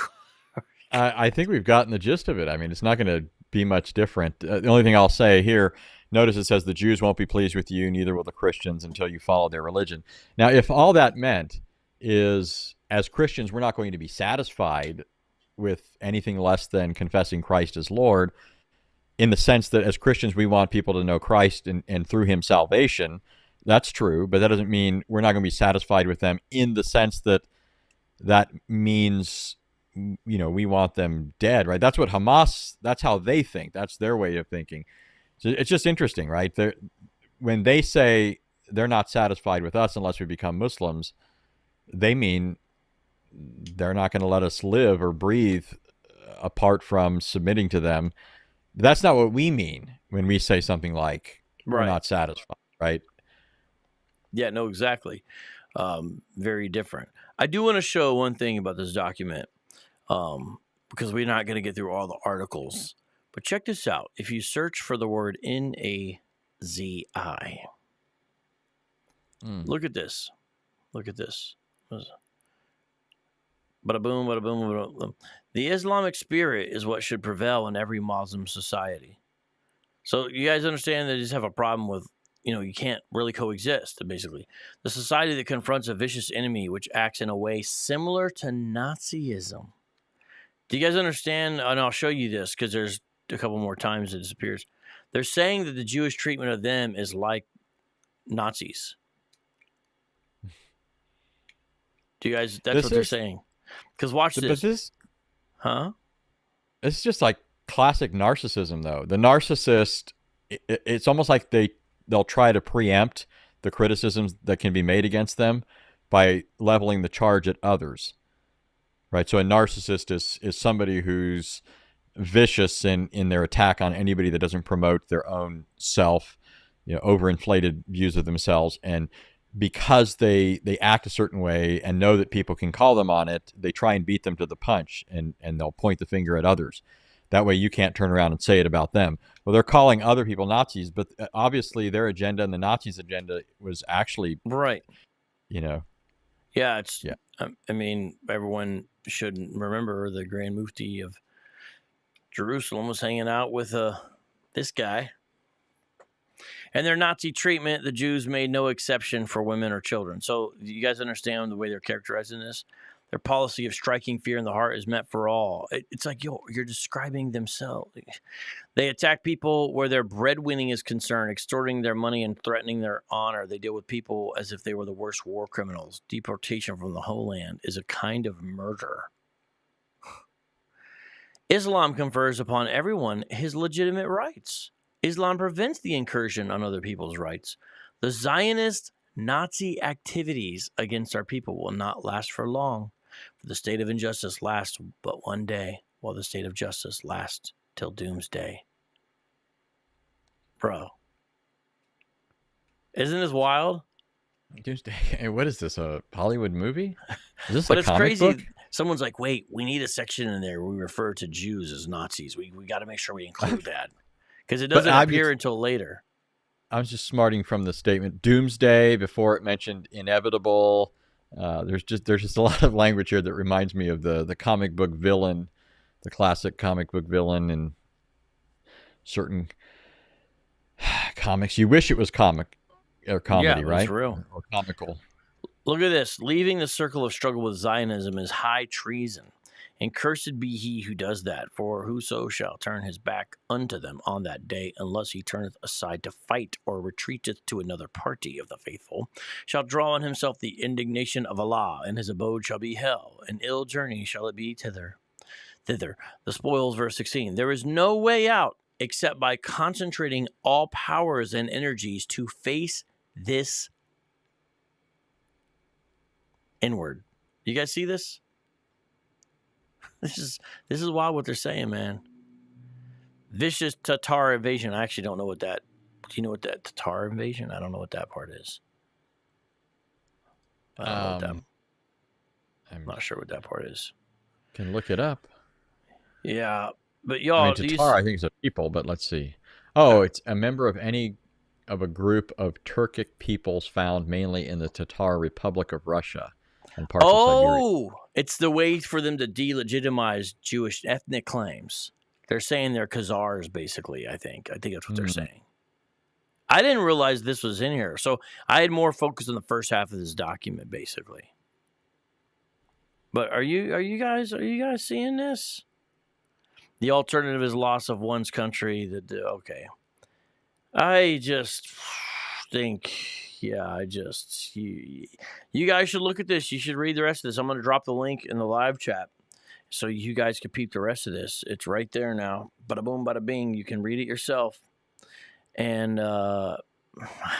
I think we've gotten the gist of it. I mean, it's not going to be much different. The only thing I'll say here, notice it says the Jews won't be pleased with you, neither will the Christians until you follow their religion. Now, if all that meant is, as Christians, we're not going to be satisfied with anything less than confessing Christ as Lord, in the sense that as Christians, we want people to know Christ and through him salvation, that's true, but that doesn't mean we're not going to be satisfied with them in the sense that means, we want them dead, right? That's what Hamas, that's how they think. That's their way of thinking. So it's just interesting, right? When they say they're not satisfied with us unless we become Muslims, they mean they're not going to let us live or breathe apart from submitting to them. That's not what we mean when we say something like, we're not satisfied, right? Yeah, no, exactly. Very different. I do want to show one thing about this document, because we're not going to get through all the articles. But check this out. If you search for the word NAZI, look at this. Look at this. Bada boom, bada boom, bada boom. The Islamic spirit is what should prevail in every Muslim society. So you guys understand that you just have a problem with, you can't really coexist, basically. The society that confronts a vicious enemy which acts in a way similar to Nazism. Do you guys understand? And I'll show you this because there's a couple more times it disappears. They're saying that the Jewish treatment of them is like Nazis. Do you guys, that's what they're saying. Because watch this. But it's just like classic narcissism, though. The narcissist, it's almost like they'll try to preempt the criticisms that can be made against them by leveling the charge at others. Right, so a narcissist is somebody who's vicious in their attack on anybody that doesn't promote their own self, overinflated views of themselves. And because they act a certain way and know that people can call them on it, they try and beat them to the punch, and they'll point the finger at others. That way you can't turn around and say it about them. Well, they're calling other people Nazis, but obviously their agenda and the Nazis' agenda was actually right. Yeah, I mean, everyone should remember the Grand Mufti of Jerusalem was hanging out with this guy. And their Nazi treatment, the Jews made no exception for women or children. So you guys understand the way they're characterizing this? Their policy of striking fear in the heart is meant for all. It's like, you're describing themselves. They attack people where their breadwinning is concerned, extorting their money and threatening their honor. They deal with people as if they were the worst war criminals. Deportation from the Holy Land is a kind of murder. Islam confers upon everyone his legitimate rights. Islam prevents the incursion on other people's rights. The Zionist Nazi activities against our people will not last for long. For the state of injustice lasts but one day, while the state of justice lasts till doomsday. Bro. Isn't this wild? Doomsday. What is this, a Hollywood movie? Is this But a it's comic crazy. book? Someone's like, wait, we need a section in there where we refer to Jews as Nazis. We got to make sure we include that. Because it doesn't appear until later. I was just smarting from the statement doomsday before it mentioned inevitable. There's just a lot of language here that reminds me of the comic book villain, the classic comic book villain in certain comics. You wish it was comic or comedy, right? It's real. Or comical. Look at this. Leaving the circle of struggle with Zionism is high treason. And cursed be he who does that, for whoso shall turn his back unto them on that day, unless he turneth aside to fight, or retreateth to another party of the faithful, shall draw on himself the indignation of Allah, and his abode shall be hell, an ill journey shall it be thither. The spoils, verse 16. There is no way out except by concentrating all powers and energies to face this inward. You guys see this? This is wild what they're saying, man. Vicious Tatar invasion. I actually don't know what that. Do you know what that Tatar invasion? I don't know what that part is. I'm not sure what that part is. Can look it up. Yeah, but y'all, Tatar, I think it's a people, but let's see. Oh, it's a member of a group of Turkic peoples found mainly in the Tatar Republic of Russia and parts of Siberia. It's the way for them to delegitimize Jewish ethnic claims. They're saying they're Khazars, basically, I think. I think that's what they're saying. I didn't realize this was in here. So I had more focus on the first half of this document, basically. But are you guys seeing this? The alternative is loss of one's country. Okay. I just think, you guys should look at this. You should read the rest of this. I'm going to drop the link in the live chat so you guys can peep the rest of this. It's right there now. Bada boom, bada bing. You can read it yourself. And I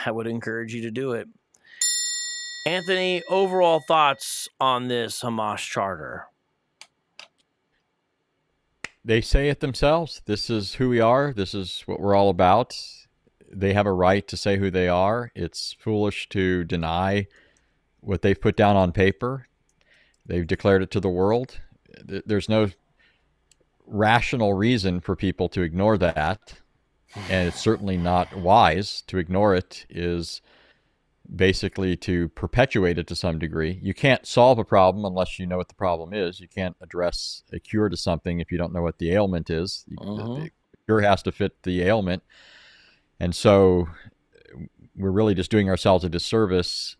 would encourage you to do it. Anthony, overall thoughts on this Hamas charter? They say it themselves. This is who we are. This is what we're all about. They have a right to say who they are. It's foolish to deny what they've put down on paper. They've declared it to the world. There's no rational reason for people to ignore that. And it's certainly not wise. To ignore it is basically to perpetuate it to some degree. You can't solve a problem unless you know what the problem is. You can't address a cure to something if you don't know what the ailment is. The cure has to fit the ailment. And so we're really just doing ourselves a disservice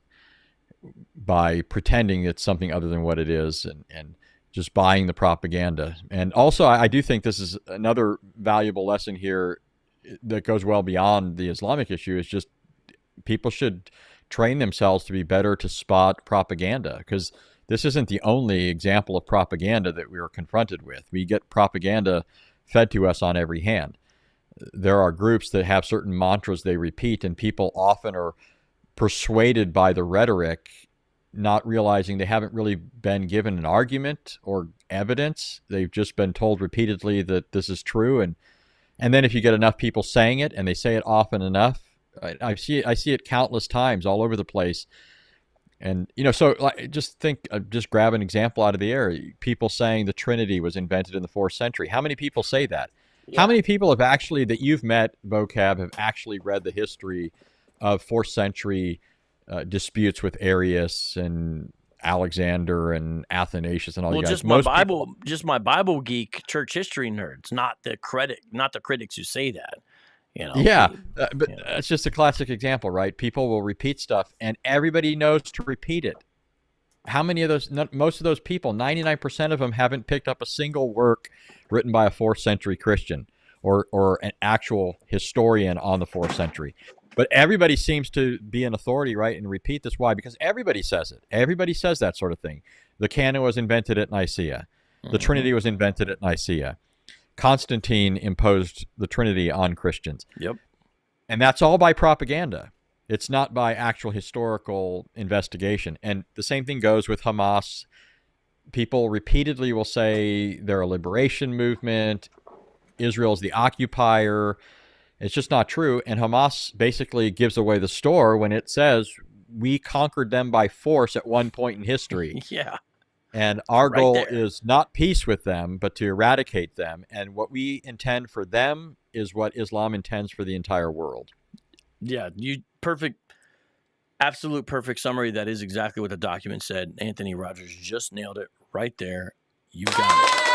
by pretending it's something other than what it is and just buying the propaganda. And also, I do think this is another valuable lesson here that goes well beyond the Islamic issue, is just people should train themselves to be better to spot propaganda, because this isn't the only example of propaganda that we are confronted with. We get propaganda fed to us on every hand. There are groups that have certain mantras they repeat, and people often are persuaded by the rhetoric, not realizing they haven't really been given an argument or evidence. They've just been told repeatedly that this is true. And then if you get enough people saying it, and they say it often enough, I see it countless times all over the place. And, so just grab an example out of the air. People saying the Trinity was invented in the 4th century. How many people say that? Yeah. How many people have actually, that you've met, Vocab, have actually read the history of 4th century disputes with Arius and Alexander and Athanasius and all you guys? Just my Bible geek church history nerds, not the critics who say that. But that's just a classic example, right? People will repeat stuff, and everybody knows to repeat it. How many of those? Most of those people, 99% of them, haven't picked up a single work written by a 4th century Christian or an actual historian on the 4th century. But everybody seems to be an authority, right, and repeat this. Why? Because everybody says it. Everybody says that sort of thing. The canon was invented at Nicaea. The Trinity was invented at Nicaea. Constantine imposed the Trinity on Christians. Yep. And that's all by propaganda. It's not by actual historical investigation. And the same thing goes with Hamas. people repeatedly will say they're a liberation movement. Israel is the occupier. It's just not true. And Hamas basically gives away the store when it says we conquered them by force at one point in history. Yeah. And our Right goal there. is not peace with them, but to eradicate them. And what we intend for them is what Islam intends for the entire world. Yeah, absolute perfect summary. That is exactly what the document said. Anthony Rogers just nailed it right there. You got it.